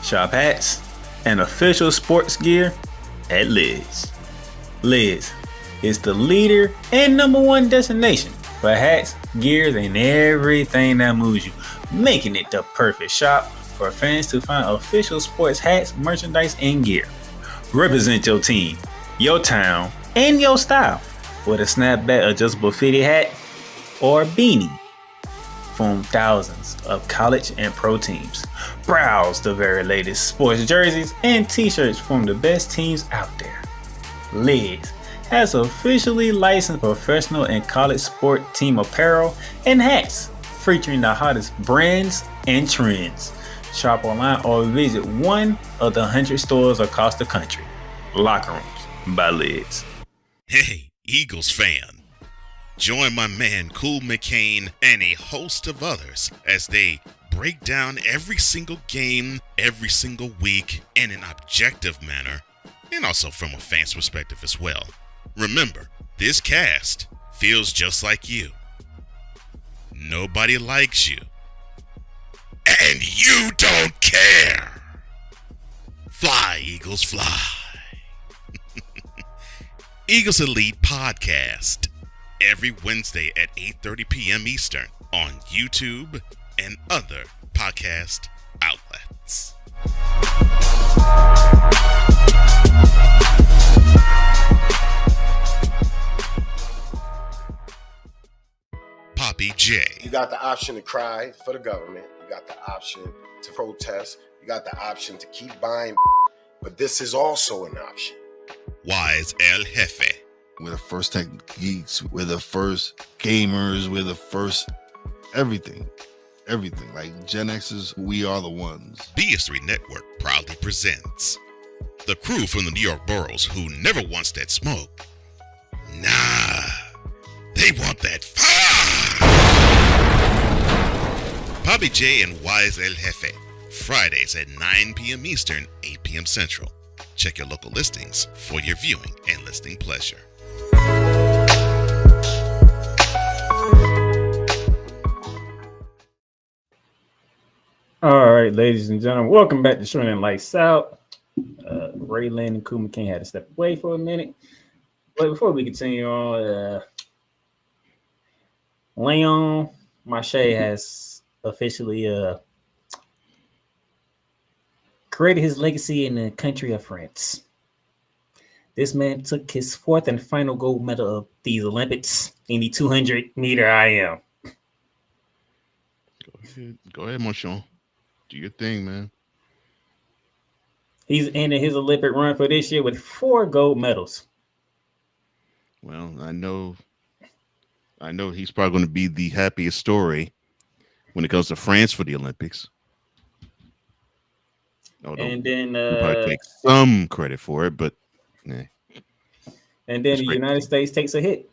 Shop hats and official sports gear at Liz. Liz is the leader and #1 destination for hats, gears, and everything that moves you, making it the perfect shop for fans to find official sports hats, merchandise, and gear. Represent your team, your town, and your style with a snapback adjustable fitted hat or beanie from thousands of college and pro teams. Browse the very latest sports jerseys and t-shirts from the best teams out there. Liz has officially licensed professional and college sport team apparel and hats featuring the hottest brands and trends. Shop online or visit one of the 100 stores across the country. Locker Rooms by Liz. Hey, Eagles fan. Join my man Cool McCain and a host of others as they break down every single game, every single week in an objective manner, and also from a fan's perspective as well. Remember, this cast feels just like you. Nobody likes you. And you don't care. Fly, Eagles, fly. Eagles Elite Podcast. Every Wednesday at 8:30 p.m. Eastern on YouTube and other podcast outlets. Poppy J. You got the option to cry for the government. You got the option to protest. You got the option to keep buying. But this is also an option. Wise El Jefe. We're the first tech geeks. We're the first gamers. We're the first everything. Everything. Like Gen X's, we are the ones. BS3 Network proudly presents the crew from the New York boroughs who never wants that smoke. Nah, they want that fire. Poppy J and Wise El Jefe. Fridays at 9 p.m. Eastern, 8 p.m. Central. Check your local listings for your viewing and listening pleasure. All right, ladies and gentlemen, welcome back to Shining Lights Out. Raylan and Kuma King had to step away for a minute. But before we continue on, Leon Marche has officially created his legacy in the country of France. This man took his fourth and final gold medal of these Olympics in the 200-meter IM. Go ahead, Monchon. Do your thing, man. He's ended his Olympic run for this year with 4 gold medals. Well, I know he's probably going to be the happiest story when it comes to France for the Olympics. And then he'll probably take some credit for it, but and then the United States takes a hit.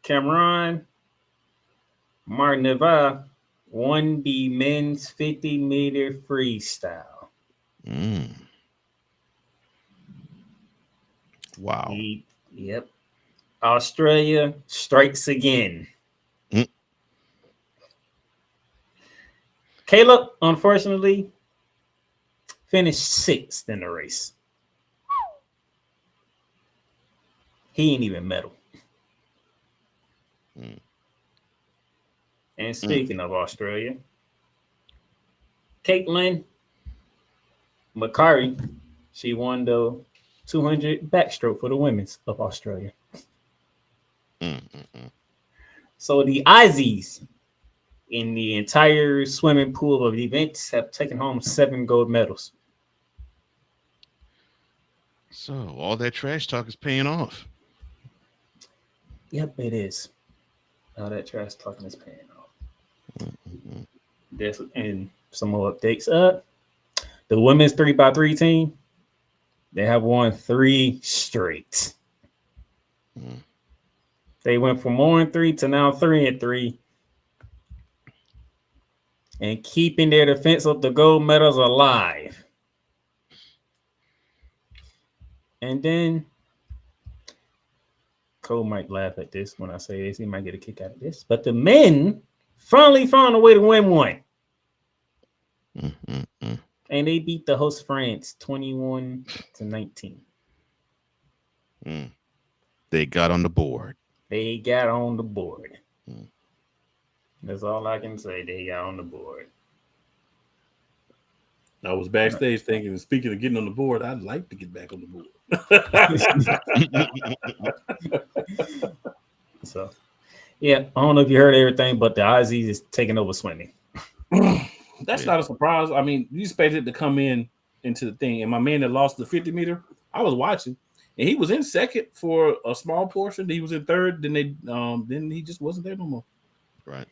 Cameron Martineva won the men's 50-meter freestyle. Wow. Yep. Australia strikes again. Caleb, unfortunately, finished 6th in the race. He ain't even medal. And speaking of Australia, Caitlin Macari, she won the 200 backstroke for the women's of Australia. So the Aussies in the entire swimming pool of events have taken home 7 gold medals. So all that trash talk is paying off. Yep, it is. All that trash talking is paying off. This and some more updates. The women's 3x3 team, they have won 3 straight. They went from 1-3 to now 3-3. And keeping their defense of the gold medals alive. And then Cole might laugh at this when I say this. He might get a kick out of this. But the men finally found a way to win one. And they beat the host France 21-19. They got on the board. They got on the board. That's all I can say. They got on the board. I was backstage thinking, speaking of getting on the board, I'd like to get back on the board. So, yeah, I don't know if you heard everything, but the Aussies is taking over swimming. That's not a surprise. I mean, you expected to come into the thing. And my man that lost the 50-meter, I was watching, and he was in second for a small portion. He was in third. Then he just wasn't there no more. Right.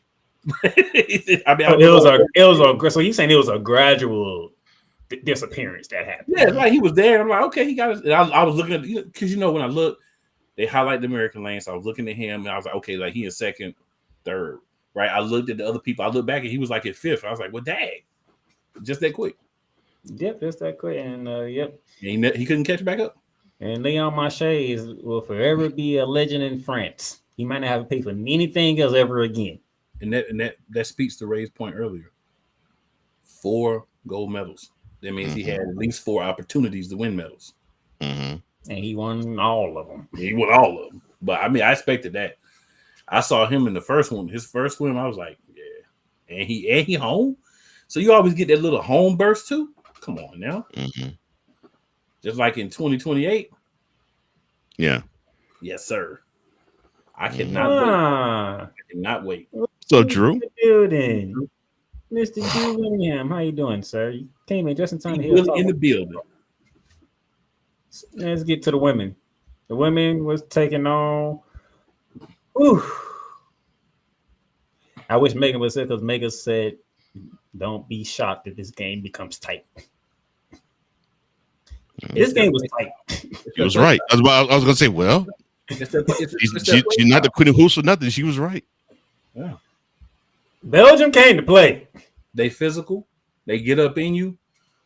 I mean, it was a. So you saying it was a gradual disappearance that happened? Yeah, like he was there. I'm like, okay, he got it. I was looking at, because when I look, they highlight the American lane, so I was looking at him, and I was like, okay, like he in second, third, right? I looked at the other people. I looked back, and he was like at 5th. I was like, well, dang, just that quick. Yep, just that quick, and yep, he couldn't catch back up. And Leon Marche will forever be a legend in France. He might not have to pay for anything else ever again. And that speaks to Ray's point earlier. 4 gold medals. That means he had at least 4 opportunities to win medals. And he won all of them. He won all of them. But I mean, I expected that. I saw him in the first one. His first swim, I was like, yeah. And he home. So you always get that little home burst too. Come on now. Just like in 2028. Yeah. Yes, sir. I cannot wait. I cannot wait. So Drew, building, Mr. Drew Willingham, how you doing, sir? You came in just in time to hear us Really talk. in the building. Let's get to the women. The women was taking on. Whew. I wish Megan was there because Megan said, "Don't be shocked if this game becomes tight." This game was tight. He was right. I was gonna say, well, she's not the queen of hoops or nothing. She was right. Yeah. Belgium came to play. They physical. They get up in you.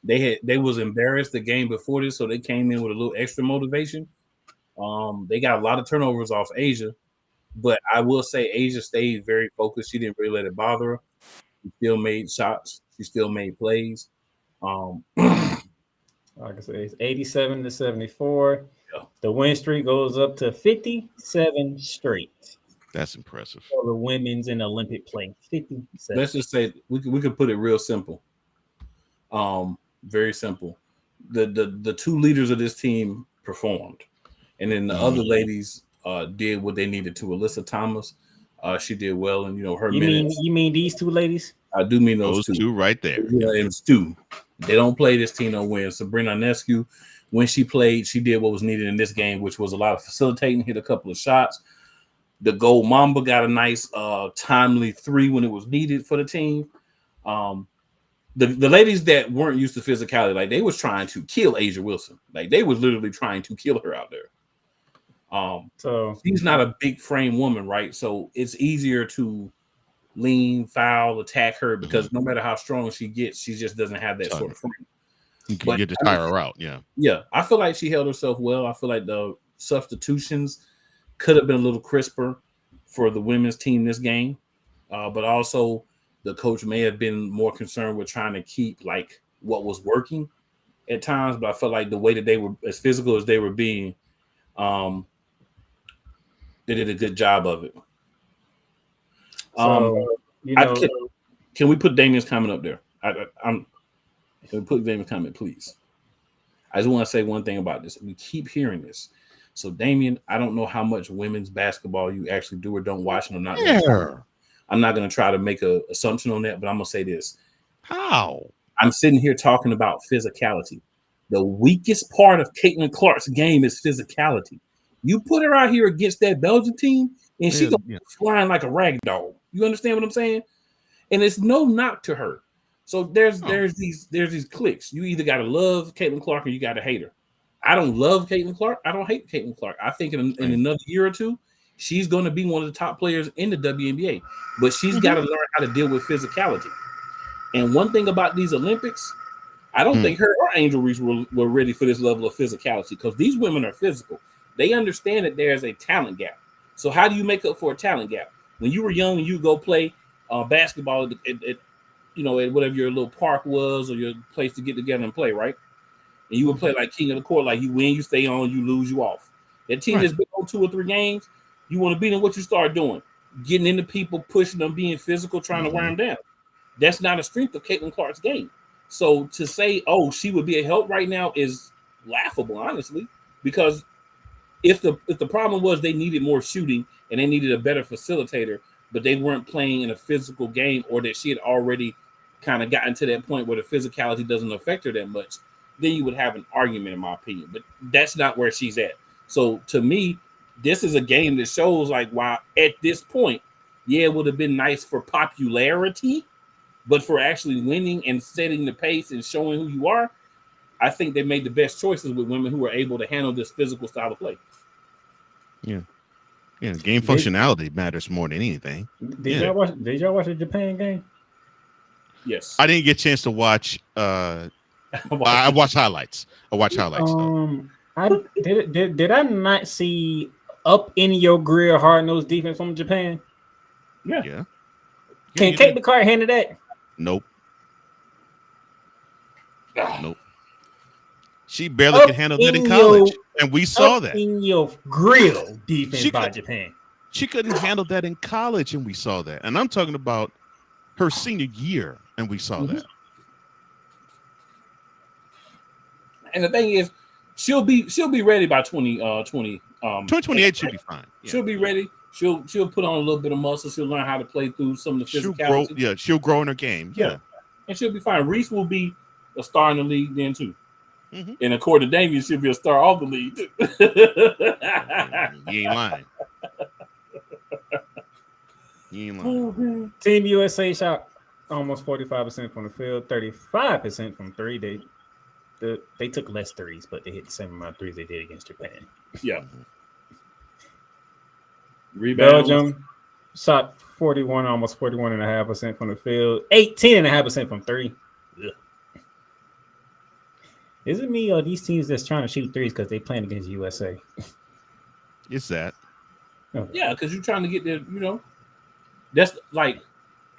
They was embarrassed the game before this, so they came in with a little extra motivation. They got a lot of turnovers off Asia, but I will say Asia stayed very focused. She didn't really let it bother her. She still made shots. She still made plays. Like I said, it's 87-74. Yeah. The win streak goes up to 57 straight. That's impressive. For the women's in Olympic play. 57. Let's just say we could put it real simple. Very simple. The two leaders of this team performed, and then the other ladies did what they needed to. Alyssa Thomas, she did well, and her minutes. You mean these two ladies? I do mean those two right there. Yeah, and Stu. They don't play this team no win. Breanna Stewart, when she played, she did what was needed in this game, which was a lot of facilitating, hit a couple of shots. The Gold Mamba got a nice timely 3 when it was needed for the team. The ladies that weren't used to physicality, like they was trying to kill Asia Wilson. Like they was literally trying to kill her out there. So she's not a big frame woman, right? So it's easier to lean, foul, attack her because no matter how strong she gets, she just doesn't have that sort of frame. You can get to tire her out, yeah. Yeah, I feel like she held herself well. I feel like the substitutions could have been a little crisper for the women's team this game, but also the coach may have been more concerned with trying to keep like what was working at times. But I felt like the way that they were as physical as they were being, they did a good job of it. Can we put Damien's comment up there? Can we put Damien's comment, please? I just want to say one thing about this. We keep hearing this. So, Damien, I don't know how much women's basketball you actually do or don't watch, and I'm not going to try to make an assumption on that, but I'm going to say this. How? I'm sitting here talking about physicality. The weakest part of Caitlin Clark's game is physicality. You put her out here against that Belgian team, and she's flying like a rag doll. You understand what I'm saying? And it's no knock to her. So there's these clicks. You either got to love Caitlin Clark or you got to hate her. I don't love Caitlin Clark. I don't hate Caitlin Clark. I think in another year or two, she's going to be one of the top players in the WNBA. But she's got to learn how to deal with physicality. And one thing about these Olympics, I don't think her or Angel Reese were ready for this level of physicality because these women are physical. They understand that there's a talent gap. So how do you make up for a talent gap? When you were young and you go play basketball at whatever your little park was or your place to get together and play, right? And you would play like king of the court, like you win, you stay on, you lose, you off. That team that's been on 2 or 3 games, you want to beat them, what you start doing? Getting into people, pushing them, being physical, trying to wear them down. That's not a strength of Caitlin Clark's game. So to say, oh, she would be a help right now is laughable, honestly, because if the problem was they needed more shooting and they needed a better facilitator, but they weren't playing in a physical game or that she had already kind of gotten to that point where the physicality doesn't affect her that much, then you would have an argument, in my opinion. But that's not where she's at. So to me, this is a game that shows like, wow, at this point, yeah, it would have been nice for popularity, but for actually winning and setting the pace and showing who you are, I think they made the best choices with women who are able to handle this physical style of play. Yeah. Yeah, game functionality matters more than anything. Did y'all watch the Japan game? Yes. I didn't get a chance to watch I watched highlights. Did I not see up in your grill hard-nosed defense from Japan? Yeah. Can Kate McCart handle that? Nope. Nope. She barely can handle that in college. And we saw that. In your grill defense by Japan. She couldn't handle that in college, and we saw that. And I'm talking about her senior year, and we saw that. And the thing is, she'll be ready by 2028. She'll be fine. Yeah. She'll be ready. She'll put on a little bit of muscle. She'll learn how to play through some of the She'll grow. physicality. Yeah, she'll grow in her game. Yeah. And she'll be fine. Reese will be a star in the league then too. Mm-hmm. And according to Damian, she'll be a star of the league too. You ain't lying. You ain't lying. Team USA shot almost 45% from the field, 35% from three. They took less threes, but they hit the same amount of threes they did against Japan. Yeah. Rebounds. Belgium shot 41, almost 41.5% from the field, 18.5% from three. Ugh. Is it me or these teams that's trying to shoot threes because they playing against USA? It's that. Okay. Yeah, because you're trying to get there, that's like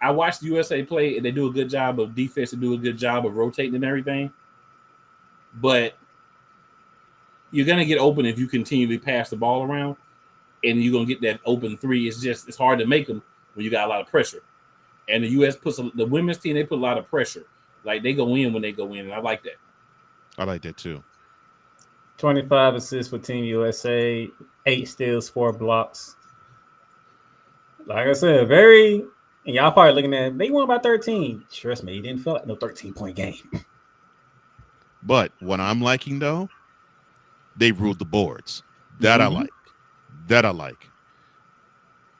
I watched the USA play and they do a good job of defense and do a good job of rotating and everything. But you're gonna get open if you continually pass the ball around, and you're gonna get that open three. It's hard to make them when you got a lot of pressure. And the US the women's team, they put a lot of pressure. Like they go in when they go in, and I like that. I like that too. 25 assists for Team USA, 8 steals, 4 blocks. Like I said, and y'all probably looking at they won by 13. Trust me, it didn't feel like no 13-point game. But what I'm liking though, they ruled the boards. That I like. That I like.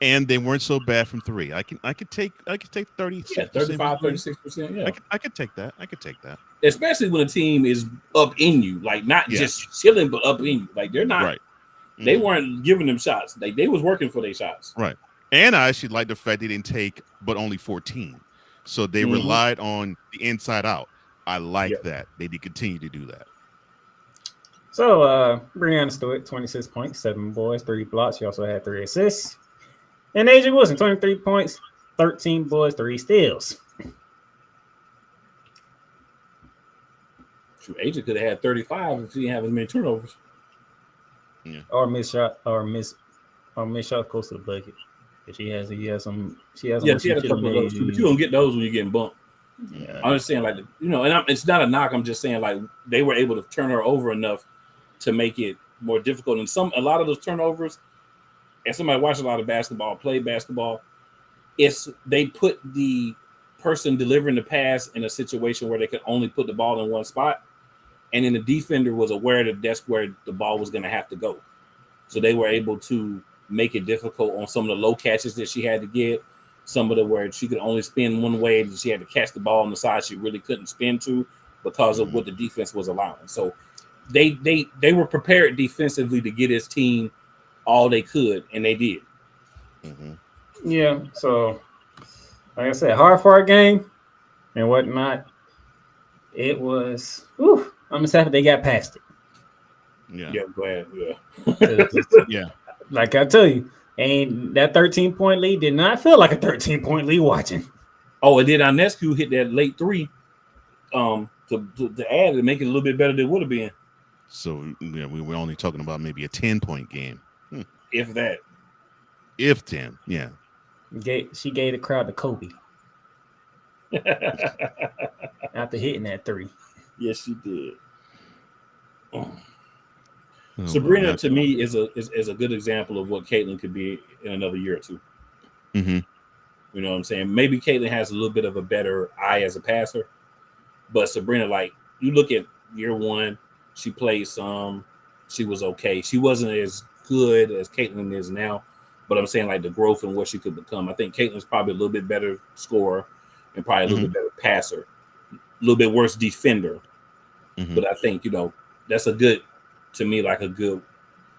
And they weren't so bad from three. I could take 30. Yeah, 35, 36%. Yeah. I could take that. Especially when a team is up in you, like not just chilling, but up in you. Like they're not right. They weren't giving them shots. Like they was working for their shots. Right. And I actually like the fact they didn't take but only 14. So they relied on the inside out. I like that. They did continue to do that. So Breanna Stewart, 26 points, 7 boards, 3 blocks. She also had 3 assists. And Asia Wilson, 23 points, 13 boards, 3 steals. Asia could have had 35 if she didn't have as many turnovers. Yeah. Or miss shot close to the bucket. She has some. She had a couple of those too, but you don't get those when you're getting bumped. Yeah. I'm just saying, like, it's not a knock. I'm just saying, like, they were able to turn her over enough to make it more difficult. And a lot of those turnovers, and somebody watched a lot of basketball, played basketball, they put the person delivering the pass in a situation where they could only put the ball in one spot, and then the defender was aware that that's where the ball was going to have to go. So they were able to make it difficult on some of the low catches that she had to get, some of the where she could only spin one way, and she had to catch the ball on the side she really couldn't spin to because of what the defense was allowing. So they were prepared defensively to get his team all they could, and they did. Yeah, so like I said, hard for a game and whatnot. It was, I'm just happy they got past it. Yeah, go ahead. Yeah. Like I tell you, and that 13-point lead did not feel like a 13-point lead watching. Oh, and then Ionescu hit that late three to add and make it a little bit better than it would have been. So yeah, we were only talking about maybe a 10-point game. If that. If 10, yeah. She gave the crowd the Kobe. After hitting that 3. Yes, she did. Sabrina, to me, is a good example of what Caitlin could be in another year or two. Mm-hmm. You know what I'm saying? Maybe Caitlin has a little bit of a better eye as a passer, but Sabrina, like, you look at year one, she played some, she was okay. She wasn't as good as Caitlin is now, but I'm saying, like, the growth and what she could become. I think Caitlin's probably a little bit better scorer and probably a little bit better passer, a little bit worse defender. But I think, that's to me, like a good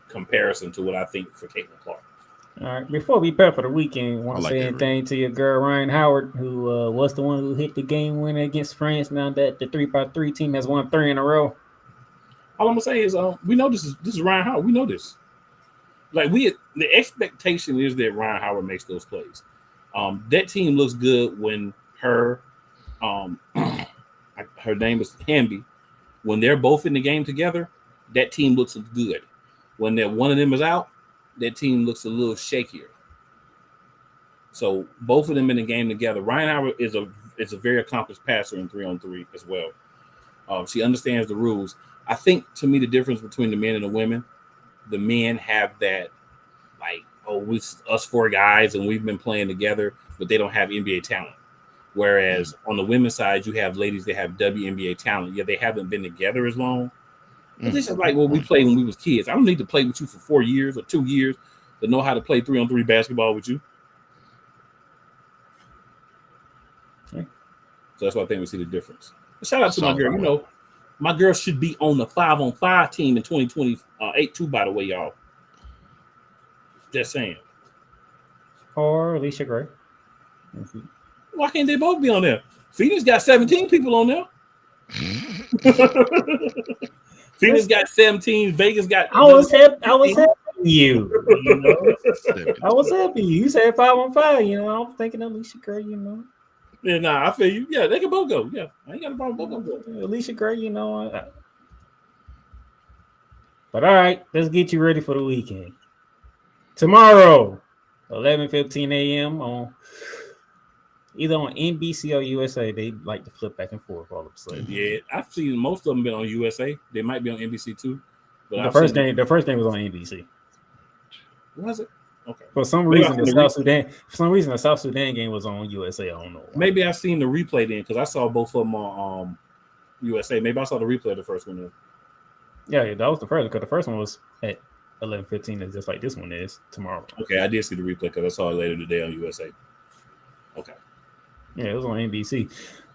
comparison to what I think for Caitlin Clark. All right. Before we prep for the weekend, want to say anything to your girl Ryan Howard, who was the one who hit the game winner against France. Now that the 3x3 team has won 3 in a row. All I'm gonna say is, we know this is Ryan Howard. We know this. Like the expectation is that Ryan Howard makes those plays. That team looks good when her name is Hamby. When they're both in the game together, that team looks good. When one of them is out, that team looks a little shakier. So both of them in the game together. Ryan Howard is a very accomplished passer in 3-on-3 as well. She understands the rules. I think, to me, the difference between the men and the women, the men have that, like, us four guys and we've been playing together, but they don't have NBA talent. Whereas on the women's side, you have ladies that have WNBA talent. Yeah, they haven't been together as long. But this is like what we played when we was kids. I don't need to play with you for 4 years or 2 years to know how to play 3-on-3 basketball with you. Okay. So that's why I think we see the difference. But shout out to my girl. You know, my girl should be on the 5-on-5 team in 2028 too, by the way, y'all. Just saying. Or Alicia Gray. Why can't they both be on there? Phoenix got 17 people on there. Phoenix got 17. Vegas got. I was happy you. You know, I was happy. You said 5-on-5. You know, I was thinking Alicia Gray. You know. Yeah, nah, I feel you. Yeah, they can both go. Yeah, I ain't got a problem. Both go. Alicia Gray. You know. But all right, let's get you ready for the weekend. Tomorrow, 11:15 a.m. on either on NBC or USA. They like to flip back and forth all of a sudden. Yeah, I've seen most of them been on USA. They might be on NBC too. But The first game was on NBC. Was it? Okay. For some reason, the South Sudan game was on USA. I don't know why. Maybe I've seen the replay then because I saw both of them on USA. Maybe I saw the replay of the first one. Then. Yeah, that was the first because the first one was at 11:15, just like this one is tomorrow. Okay, I did see the replay because I saw it later today on USA. Okay. Yeah, it was on NBC.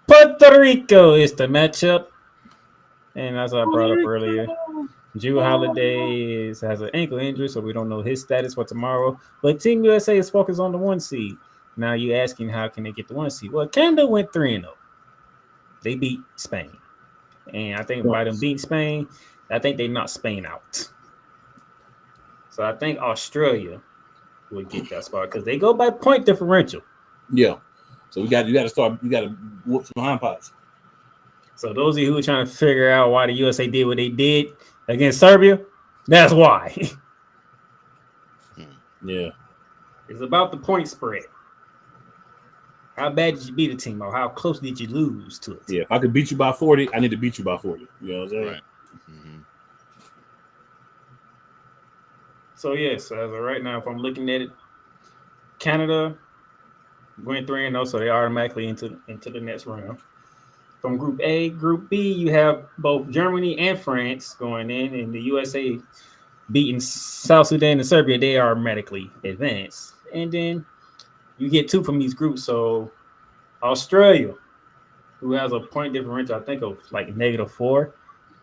Puerto Rico is the matchup, and as I brought up earlier, Drew Holiday has an ankle injury, so we don't know his status for tomorrow. But Team USA is focused on the 1 seed. Now you're asking how can they get the 1 seed? Well, Canada went 3-0. They beat Spain, and I think by them beating Spain, I think they knocked Spain out. So I think Australia would get that spot because they go by point differential. Yeah. So you got to whoop some hind parts. So those of you who are trying to figure out why the USA did what they did against Serbia, that's why. Yeah. It's about the point spread. How bad did you beat a team, or how close did you lose to it? Yeah, if I could beat you by 40, I need to beat you by 40. You know what I'm saying? Right. Mm-hmm. So yes, as of right now, if I'm looking at it, Canada went 3-0, so they automatically into the next round. From Group A, Group B, you have both Germany and France going in, and the USA beating South Sudan and Serbia. They are automatically advanced, and then you get 2 from each group. So Australia, who has a point differential, I think of like -4,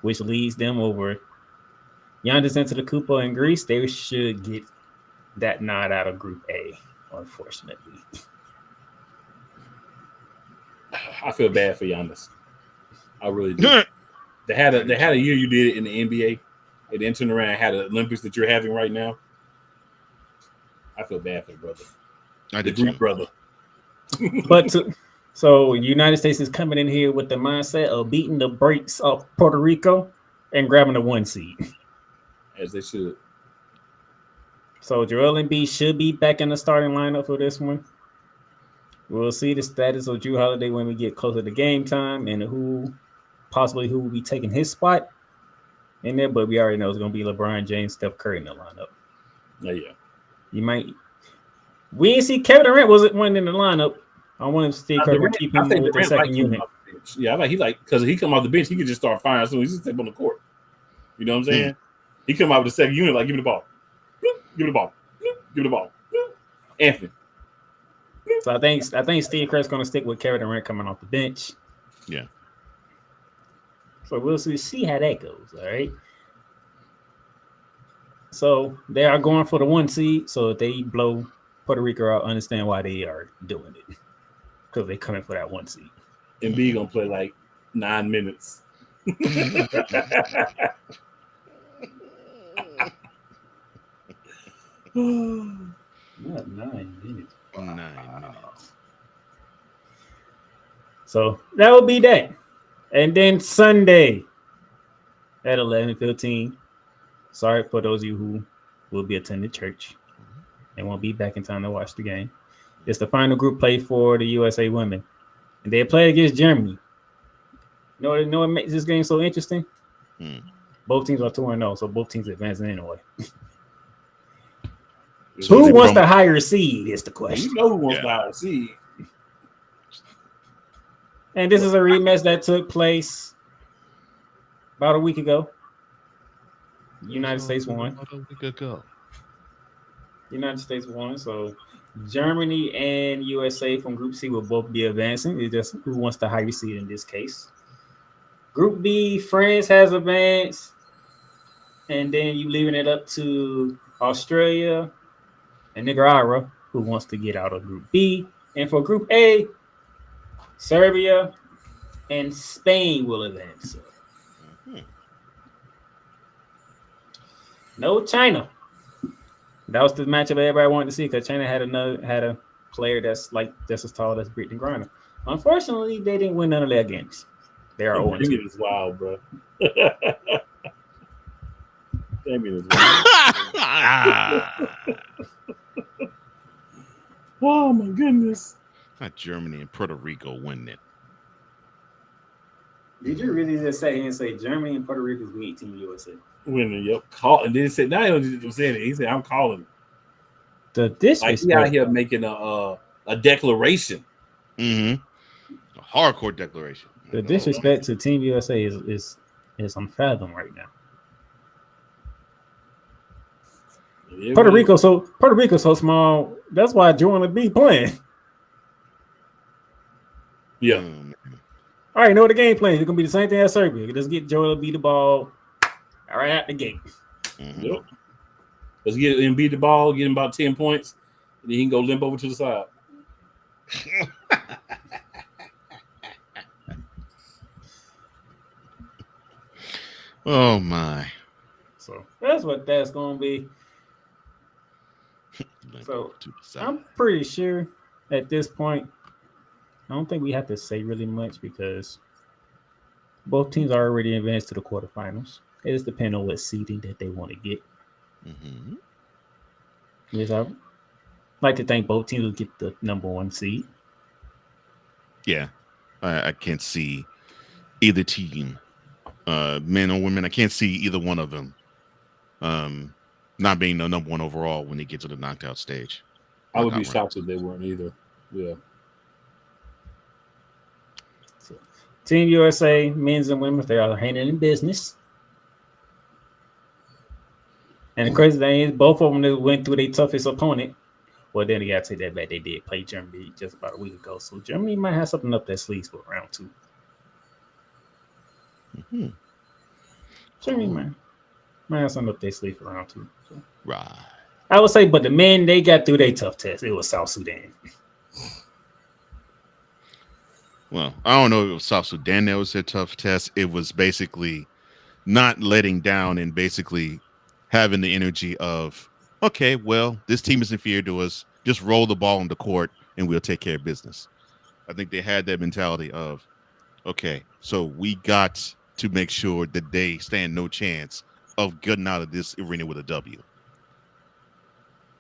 which leads them over Giannis Antetokounmpo in Greece. They should get that nod out of Group A, unfortunately. I feel bad for Giannis. I really do. They had a year you did it in the NBA, and then turned around and had the Olympics that you're having right now. I feel bad for the brother. The Greek brother. So United States is coming in here with the mindset of beating the brakes of Puerto Rico and grabbing the 1 seed. As they should. So Joel Embiid should be back in the starting lineup for this one. We'll see the status of Drew Holiday when we get closer to game time and who will be taking his spot in there. But we already know it's going to be LeBron James, Steph Curry in the lineup. Oh, yeah. We didn't see Kevin Durant wasn't in the lineup. I want him to stay Curry keep him with the second unit. Yeah, because he come off the bench, he could just start firing as soon as he step on the court. You know what I'm saying? He come out with the second unit, like, give me the ball. Give me the ball. Give me the ball. Anthony. So I think Steve Kerr's going to stick with Kevin Durant coming off the bench. Yeah. So we'll see how that goes. All right. So they are going for the 1 seed. So if they blow Puerto Rico out, understand why they are doing it, because they coming for that 1 seed. And B gonna play like 9 minutes. Not 9 minutes. 9 minutes. So that will be that. And then Sunday at 11:15. Sorry for those of you who will be attending church and won't be back in time to watch the game. It's the final group play for the USA women. And they play against Germany. You know what makes this game so interesting? Both teams are 2-0, so both teams advancing anyway. Who wants the higher seed is the question. You know who wants the higher seed. And this is a rematch that took place about a week ago. United States won. About a week ago. United States won. So Germany and USA from Group C will both be advancing. It's just who wants the higher seed in this case. Group B, France has advanced. And then you leaving it up to Australia and Nicaragua, who wants to get out of Group B. And for Group A, Serbia and Spain will advance. No China. That was the matchup everybody wanted to see because China had a player that's as tall as Brittany Griner. Unfortunately, they didn't win none of their games. They are 0-2. Damien is wild, bro. Damien is wild. Oh my goodness! Not Germany and Puerto Rico winning it. Did you really just say and say Germany and Puerto Rico's beat Team USA? Winning, yep. Call and then said, "Now he don't say it." He said, "I'm calling it." The disrespect. Like he out here making a declaration. Mm-hmm. A hardcore declaration. The disrespect to Team USA is unfathomable right now. Yeah, Puerto Rico so small. That's why Jordan be playing. Yeah. All right, know what the game plan is. It's gonna be the same thing as Serbia. Let's get Joel to beat the ball right out the gate. Mm-hmm. Yep. Let's get him beat the ball, get him about 10 points, and then he can go limp over to the side. Oh my. So that's what that's gonna be. So I'm pretty sure at this point, I don't think we have to say really much because both teams are already advanced to the quarterfinals. It just depends on what seeding that they want to get. Mm-hmm. Yes, I'd like to think both teams will get the number one seed. Yeah, I can't see either team, men or women. I can't see either one of them not being the number one overall when they get to the knocked out stage. I would be shocked if they weren't either. Yeah. So, Team USA, men's and women's, they are handling in business. And the crazy thing is, both of them went through their toughest opponent. Well, then you got to take that back. They did play Germany just about a week ago. So Germany might have something up their sleeves for round two. Mm-hmm. Germany might have something up their sleeve for round two. So. Right. I would say, but the men, they got through their tough test. It was South Sudan. Well, I don't know if it was South Sudan that was their tough test. It was basically not letting down and basically having the energy of, okay, well, this team is inferior to us. Just roll the ball on the court and we'll take care of business. I think they had that mentality of, okay, so we got to make sure that they stand no chance of getting out of this arena with a W.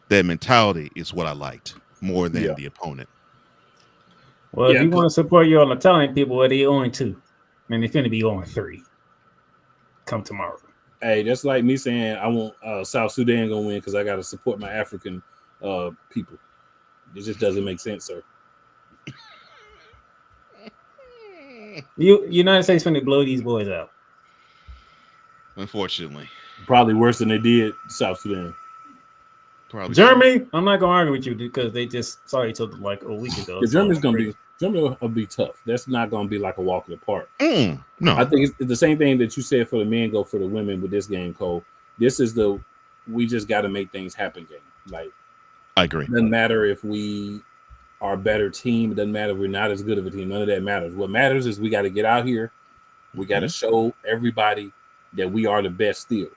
That mentality is what I liked more than the opponent. Well, if you want to support your Italian people, what are they 0-2? And they're going to be 0-3 come tomorrow. Hey, that's like me saying I want South Sudan gonna win because I got to support my African people. It just doesn't make sense, sir. United States finna blow these boys out. Unfortunately, probably worse than they did South Sudan. Probably Germany. I'm not gonna argue with you because they just saw each other like a week ago. Germany's Germany will be tough. That's not gonna be like a walk in the park. No, I think it's the same thing that you said for the men go for the women with this game, Cole. This is we just got to make things happen game. Like, I agree. It doesn't matter if we are a better team. It doesn't matter if we're not as good of a team. None of that matters. What matters is we got to get out here. We got to show everybody that we are the best still.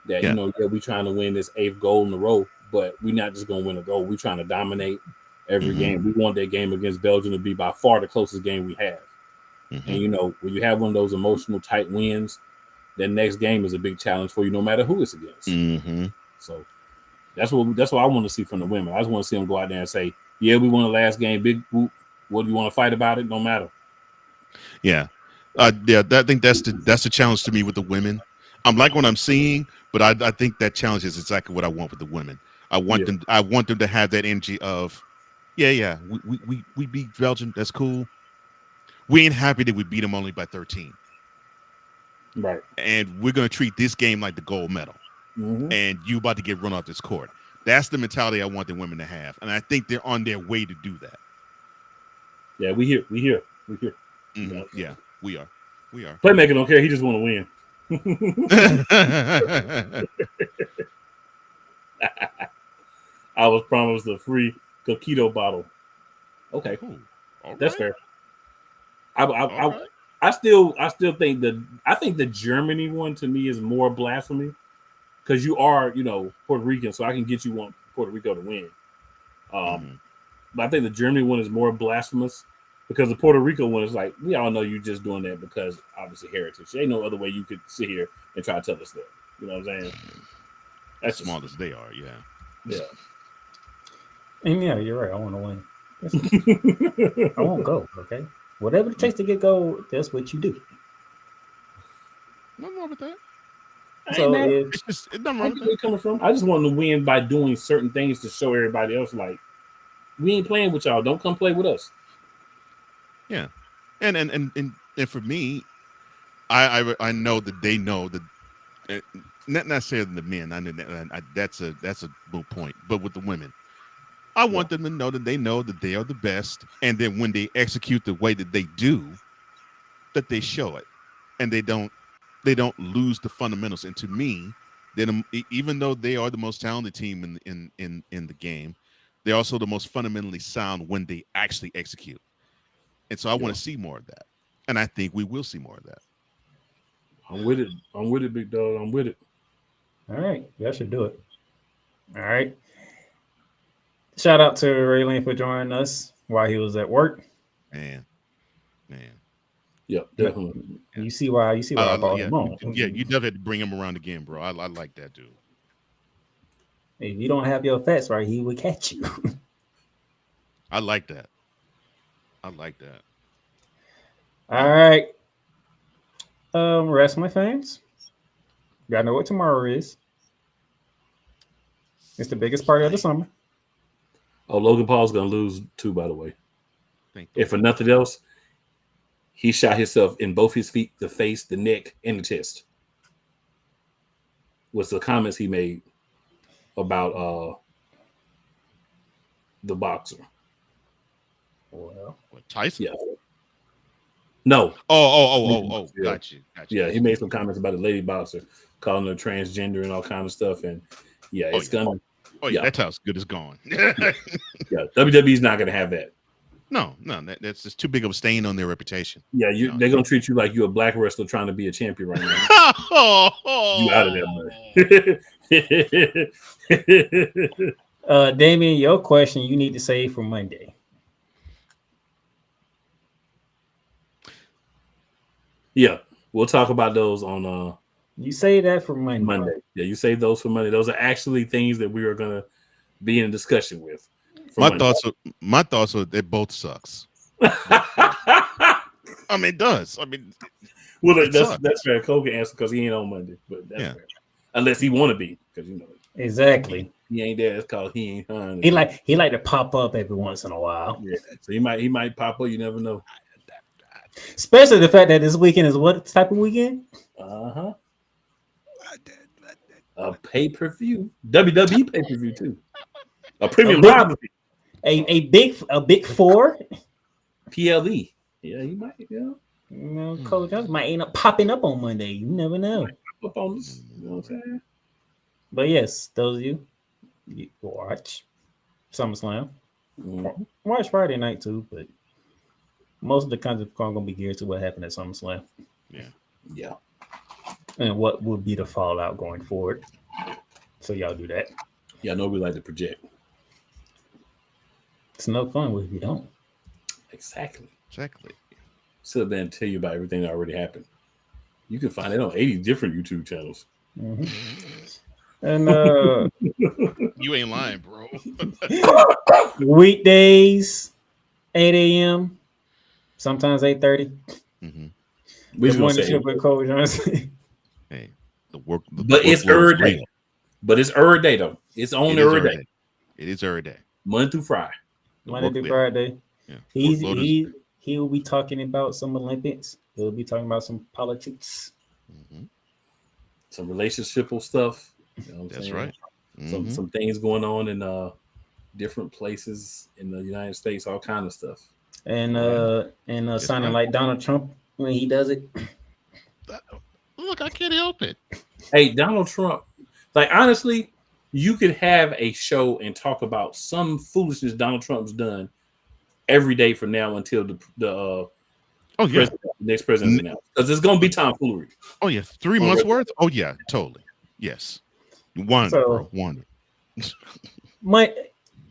That, we're trying to win this 8th gold in a row, but we're not just going to win a gold. We're trying to dominate every game. We want that game against Belgium to be by far the closest game we have. And, when you have one of those emotional tight wins, that next game is a big challenge for you no matter who it's against. So that's what I want to see from the women. I just want to see them go out there and say, yeah, we won the last game. Big whoop. What do you want to fight about it? No matter. Yeah. I think that's the challenge to me with the women. I'm like what I'm seeing, but I think that challenge is exactly what I want with the women. I want them. I want them to have that energy of, yeah. We beat Belgium. That's cool. We ain't happy that we beat them only by 13. Right. And we're gonna treat this game like the gold medal. Mm-hmm. And you about to get run off this court. That's the mentality I want the women to have, and I think they're on their way to do that. Yeah, we here. Mm-hmm. Yeah, we are. Playmaker don't care. He just want to win. I was promised a free coquito bottle. Okay, cool. That's fair. I still think the Germany one to me is more blasphemy because you are Puerto Rican, so I can get you want Puerto Rico to win. But I think the Germany one is more blasphemous because the Puerto Rico one is like, we all know you just doing that because obviously heritage. There ain't no other way you could sit here and try to tell us that. You know what I'm saying? As small as they are, yeah. And yeah, you're right. I want to win. I won't go. Okay, whatever it takes to get gold, that's what you do. Nothing wrong with that. So It's just nothing wrong with where you're coming from. I just want them to win by doing certain things to show everybody else, like, we ain't playing with y'all. Don't come play with us. Yeah, and for me, I know that they know that not necessarily the men. That's a moot point. But with the women, I want them to know that they know that they are the best, and then when they execute the way that they do, that they show it, and they don't lose the fundamentals. And to me, then even though they are the most talented team in the game, they're also the most fundamentally sound when they actually execute. And so I want to see more of that. And I think we will see more of that. I'm with it, big dog. I'm with it. All right. That should do it. All right. Shout out to Raylene for joining us while he was at work. Man. Yep, definitely. You see why I brought him on. Yeah, you definitely had to bring him around again, bro. I like that dude. If you don't have your facts right, he would catch you. I like that. All right. Wrestling fans, y'all know what tomorrow is. It's the biggest party of the summer. Oh, Logan Paul's gonna lose too, by the way. If for nothing else, he shot himself in both his feet, the face, the neck, and the chest. Was the comments he made about the boxer. Well, Tyson? Yeah. No. Oh, Yeah. Gotcha. Yeah, he made some comments about the lady boxer, calling her transgender and all kind of stuff. And it's gonna. Oh yeah, that's how good it's gone. Yeah, WWE's not gonna have that. No, that's just too big of a stain on their reputation. Yeah, they're gonna treat you like you're a black wrestler trying to be a champion right now. You out of there, man. Damien, your question you need to save for Monday. Yeah, we'll talk about those on. You say that for Monday. Yeah, you save those for Monday. Those are actually things that we are gonna be in discussion with. My thoughts are that both sucks. I mean, it does. I mean, well, that's fair. Cole can answer because he ain't on Monday, but that's fair. Unless he want to be, because exactly he ain't there. It's called he ain't hung. He like to pop up every once in a while. Yeah, so he might pop up. You never know. Especially the fact that this weekend is what type of weekend? A pay-per-view, WWE pay-per-view too. A premium live, a big four. PLE. Yeah, he might. Coach Jones might end up popping up on Monday. You never know. Up on this, you know what I'm saying? But yes, those of you watch SummerSlam. Watch Friday night too, but most of the content are going to be geared to what happened at SummerSlam. Yeah. And what would be the fallout going forward. So y'all do that. Yeah, I know we like to project. It's no fun if you don't. Exactly. Sit up there and tell you about everything that already happened. You can find it on 80 different YouTube channels. And you ain't lying, bro. Weekdays, 8 a.m., sometimes 8:30. We Good morning, with Coach Jones. Hey, the work, but it's early. But it's every day though. It's on every day. It is every day. Monday through Friday. Monday through Friday. Yeah. He will be talking about some Olympics. He'll be talking about some politics. Some relationship stuff. You know what I'm That's saying? right. Some things going on in different places in the United States, all kind of stuff. And sounding right. like Donald Trump when he does it. Look, I can't help it. Hey, Donald Trump. Like honestly, you could have a show and talk about some foolishness Donald Trump's done every day from now until the next president's announced. Because it's gonna be tomfoolery. Oh yeah, 3 months worth. Oh yeah, totally. Yes, wonder.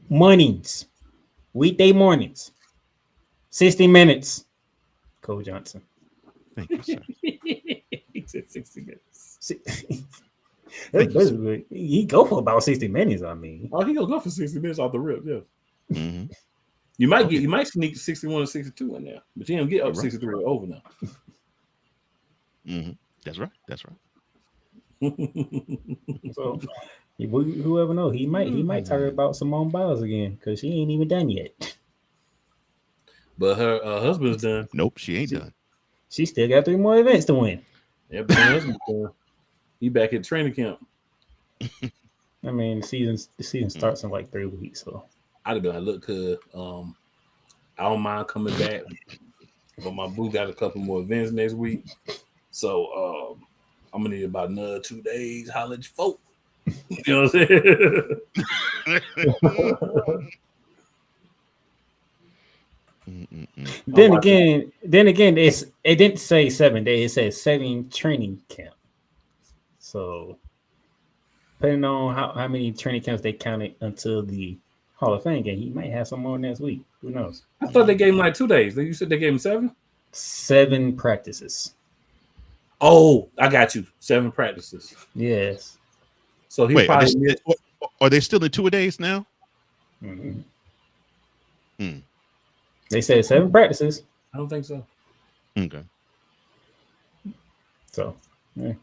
Mornings, weekday mornings, 60 minutes. Cole Johnson. Thank you, sir. He said 60 minutes. He go for about 60 minutes. I mean, he gonna go for 60 minutes off the rip. Yeah. You might sneak 61 or 62 in there, but you don't get up 63 or over now. That's right. So whoever knows, he might talk about Simone Biles again because she ain't even done yet. But her husband's done. Nope, she ain't done. She still got 3 more events to win. Yeah, but her husband's done. He back at training camp. I mean, the season starts in like 3 weeks, so I'd be like, look, I don't mind coming back, but my boo got a couple more events next week, so I'm gonna need about another 2 days. Holla at your folk. You know what I'm saying? Then again, it didn't say 7 days. It says 7 training camp. So depending on how many training camps they counted until the Hall of Fame game, he might have some more next week. Who knows? I thought they gave him like 2 days. You said they gave him 7? 7 practices. Oh, I got you. 7 practices. Yes. So he probably are they still in 2 days now? They said 7 practices. I don't think so. Okay. So, yeah.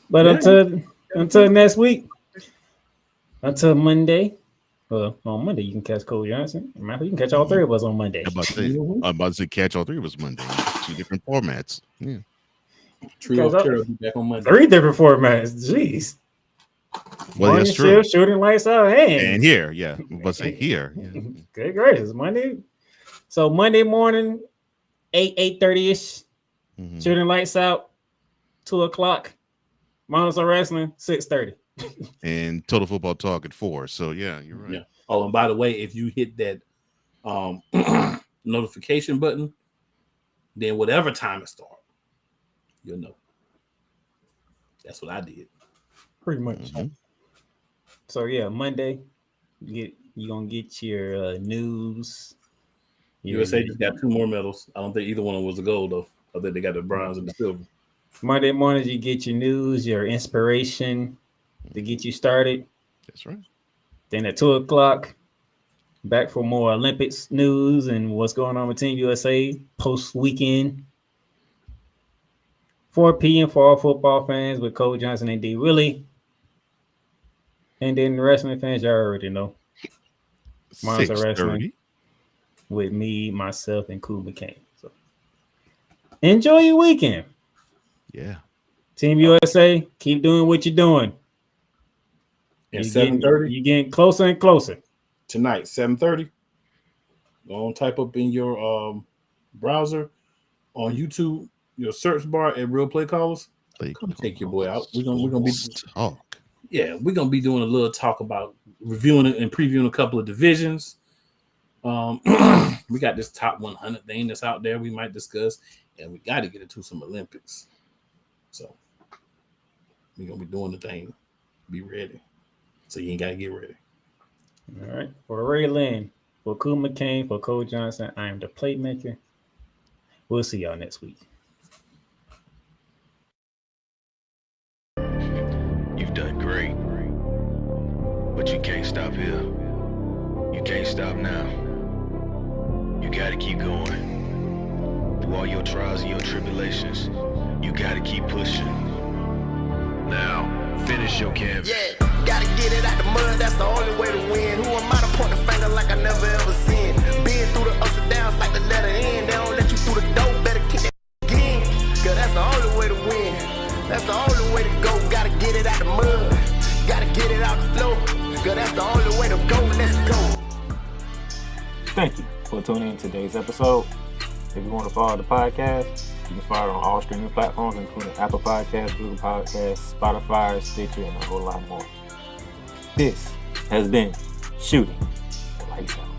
But until next week, until Monday. Well, on Monday you can catch Cole Johnson. You can catch all 3 of us on Monday. I'm about to say catch all 3 of us Monday. 2 different formats. Yeah. Trio of Terror will be back on Monday. 3 different formats. Jeez. Well, that's true. Shooting lights out, and here, yeah. I'm about to say here. Yeah. Good gracious, Monday. So Monday morning, 8:30ish. Shooting lights out, 2:00. Monster Wrestling, 6:30. And Total Football Talk at 4. So yeah, you're right. Yeah. Oh, and by the way, if you hit that notification button, then whatever time it starts, you'll know. That's what I did. Pretty much. So yeah, Monday, you're gonna get your news. USA just got 2 more medals. I don't think either one of them was a gold though. I think they got the bronze and the silver. Monday mornings, you get your news, your inspiration to get you started. That's right. Then at 2:00, back for more Olympics news and what's going on with Team USA post weekend. 4 p.m. for all football fans with Cole Johnson and D. Willie. And then the wrestling fans, y'all already know. Monster Wrestling with me, myself, and Cool McCain. So enjoy your weekend. Yeah. Team USA, keep doing what you're doing. And 7:30, you're getting closer and closer. Tonight, 7:30. Go on, type up in your browser on YouTube, your search bar at Real Play Callers. Come take your boy out. We're gonna be talk. Yeah, we're gonna be doing a little talk about reviewing and previewing a couple of divisions. We got this top 100 thing that's out there we might discuss, and we got to get into some Olympics. So we're gonna be doing the thing. Be ready. So you ain't gotta get ready. All right. For Ray Lynn, for Cool McCain, for Cole Johnson, I am the plate maker. We'll see y'all next week. You've done great, but you can't stop here. You can't stop now. You gotta keep going. Through all your trials and your tribulations, you gotta keep pushing. Now, Finish your canvas. Yeah, gotta get it out the mud, that's the only way to win. Who am I to point the finger like I never ever seen? Been through the ups and downs like the letter N. They don't let you through the door, better kick that again. Cause that's the only way to win. That's the only way to go. Gotta get it out the mud. Gotta get it out the flow. Cause that's the only way to go. Let's go. Thank you for tuning in to today's episode. If you want to follow the podcast, you can follow it on all streaming platforms, including Apple Podcasts, Google Podcasts, Spotify, Stitcher, and a whole lot more. This has been Shooting the Lights Out.